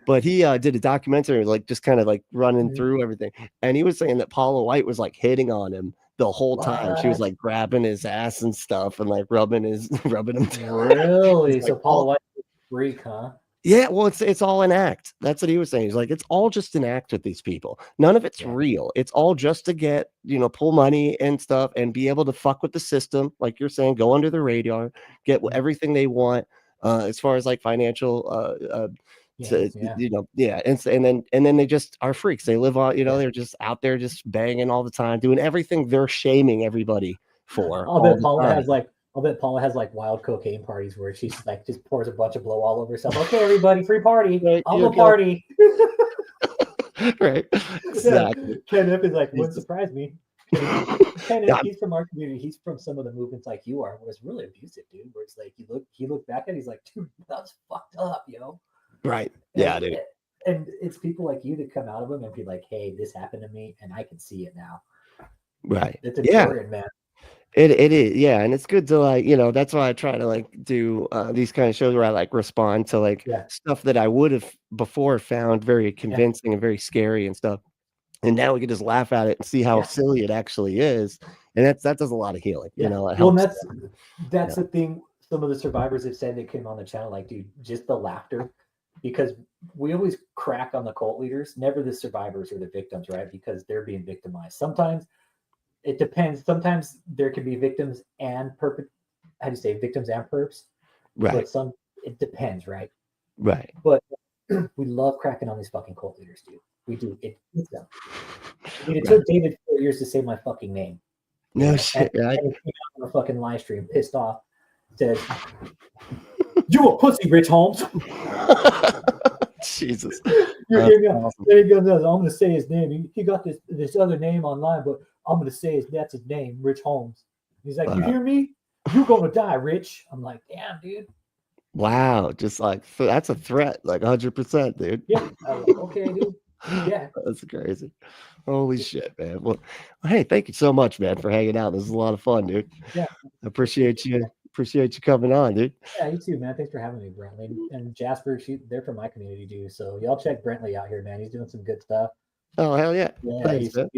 But he did a documentary like just kind of like running through everything, and he was saying that Paula White was like hitting on him the whole time. She was like grabbing his ass and stuff and like rubbing him down. Really? So Paula White was a freak, huh? Yeah, well, it's all an act. That's what he was saying. He's like, it's all just an act with these people. None of it's real. It's all just to get, pull money and stuff and be able to fuck with the system. Like you're saying, go under the radar, get everything they want, as far as like financial, and then they just are freaks. They live on, they're just out there just banging all the time, doing everything they're shaming everybody for. I'll bet Paula has like wild cocaine parties where she's like just pours a bunch of blow all over herself. Okay, everybody, free party. I'll go party. Right. Exactly. Kenneth is like, wouldn't surprise me. Kenneth, he's from our community. He's from some of the movements like you are, where it's really abusive, dude. Where it's like he looked back at it, he's like, dude, that's fucked up, yo. Right. Yeah, dude. And it's people like you that come out of them and be like, hey, this happened to me and I can see it now. Right. It's important, man. It is, yeah, and it's good to like, that's why I try to like do these kind of shows where I like respond to like stuff that I would have before found very convincing and very scary and stuff. And now we can just laugh at it and see how silly it actually is. And that does a lot of healing. You know, it helps. Well, that's the thing. Some of the survivors have said that came on the channel, like, dude, just the laughter, because we always crack on the cult leaders, never the survivors or the victims, right? Because they're being victimized. Sometimes it depends. Sometimes there can be victims and victims and perps, Right. But it depends, right? Right. But we love cracking on these fucking cult leaders, dude. We do. It took David 4 years to say my fucking name. No shit, right? And he came out on a fucking live stream, pissed off, says, "You a pussy, Rich Holmes." Jesus. Then he goes, I'm going to say his name. He got this other name online, but I'm going to say that's his name, Rich Holmes. He's like, "You hear me? You're going to die, Rich." I'm like, "Damn, dude." Wow, just like that's a threat, like 100%, dude. Yeah. I was like, "Okay, dude." Yeah. That's crazy. Holy shit, man. Well, hey, thank you so much, man, for hanging out. This is a lot of fun, dude. Yeah. I appreciate you coming on, dude. Yeah, you too, man. Thanks for having me, Brentley. And Jasper, they're from my community, too. So y'all check Brentley out here, man. He's doing some good stuff. Oh, hell yeah. Yeah, Thanks, man.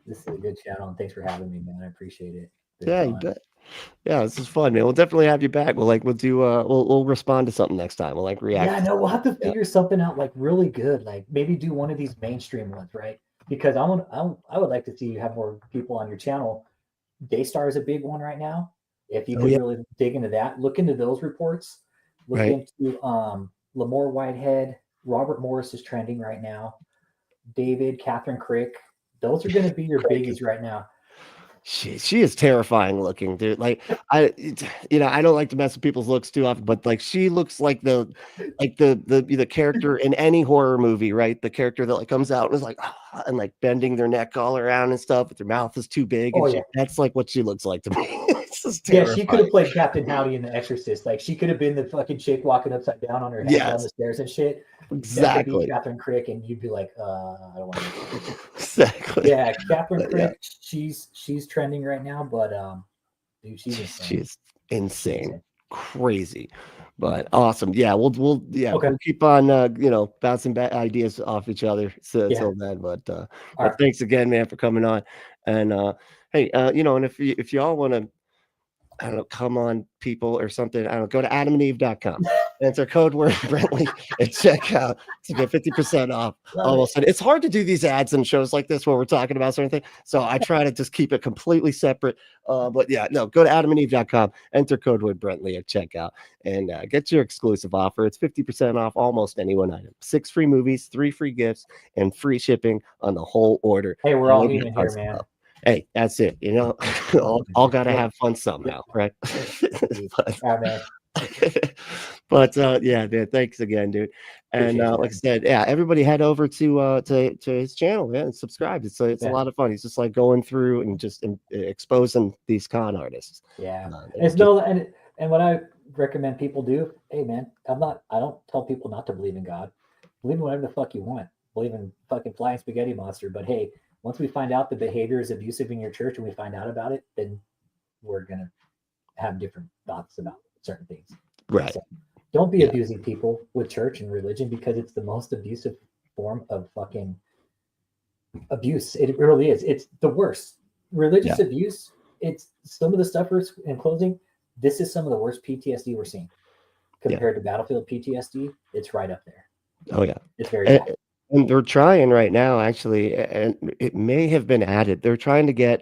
This is a good channel, and thanks for having me, man. I appreciate it. Yeah, you bet. Yeah, this is fun, man. We'll definitely have you back. We'll do we'll respond to something next time. We'll react. Yeah, no, we'll have to figure something out really good. Like maybe do one of these mainstream ones, right? Because I would like to see you have more people on your channel. Daystar is a big one right now. If you could really dig into that, look into those reports. Look into Lamore Whitehead, Robert Morris is trending right now. David, Catherine Crick. Those are going to be your biggies right now. She is terrifying looking, dude. Like I don't like to mess with people's looks too often, but like she looks like the character in any horror movie, right? The character that comes out and is like and like bending their neck all around and stuff, but their mouth is too big. And that's like what she looks like to me. It's just terrifying. She could have played Captain Howdy in The Exorcist. Like she could have been the fucking chick walking upside down on her head down the stairs and shit. Exactly. Catherine Crick, and you'd be like, I don't want to. Exactly. Yeah, Catherine Crick, she's trending right now, but dude, she's insane, crazy, but awesome. Yeah, we'll keep on bouncing back ideas off each other till then. But thanks again, man, for coming on. And hey, and if y'all want to, I don't know, come on, people or something, I don't know, go to adamandeve.com. Enter code word Brentley and check out to get 50% off. Almost. And it's hard to do these ads and shows like this where we're talking about certain things. So I try to just keep it completely separate. But yeah, no, go to adamandeve.com, enter code word Brentley at checkout, and get your exclusive offer. It's 50% off almost any one item. 6 free movies, 3 free gifts, and free shipping on the whole order. Hey, we're all human here, man. Hey, that's it. All got to have fun somehow, right? But yeah, man, thanks again, dude. And like I said, everybody head over to his channel, man, and subscribe. It's a lot of fun. He's just like going through and just exposing these con artists. Yeah, and what I recommend people do, hey man, I don't tell people not to believe in God. Believe in whatever the fuck you want. Believe in fucking flying spaghetti monster. But hey, once we find out the behavior is abusive in your church and we find out about it, then we're gonna have different thoughts about certain things. Right. So don't be abusing people with church and religion, because it's the most abusive form of fucking abuse. It really is. It's the worst. Religious abuse. It's some of the stuff in closing. This is some of the worst PTSD we're seeing compared to battlefield PTSD. It's right up there. Oh yeah. It's very bad. And they're trying right now, actually, and it may have been added. They're trying to get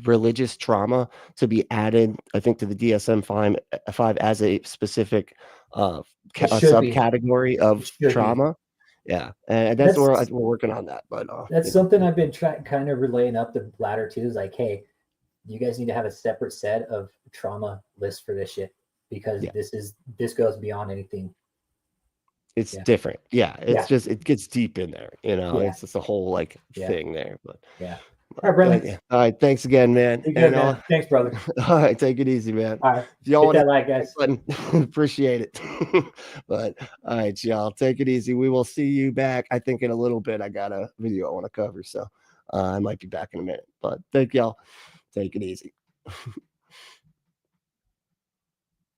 religious trauma to be added, I think, to the DSM-5 as a specific subcategory of trauma. Yeah, and that's where we're working on that. But that's something I've been kind of relaying up the ladder too. Is like, hey, you guys need to have a separate set of trauma lists for this shit, because this goes beyond anything. It's different. It's just, it gets deep in there, it's just a whole thing there. But all right, Brentley. All right, thanks again, man. Man. Thanks, brother. All right, take it easy, man. All right, if y'all want that like, guys. Appreciate it. But all right, y'all, take it easy. We will see you back, I think, in a little bit. I got a video I want to cover, so I might be back in a minute. But thank y'all. Take it easy.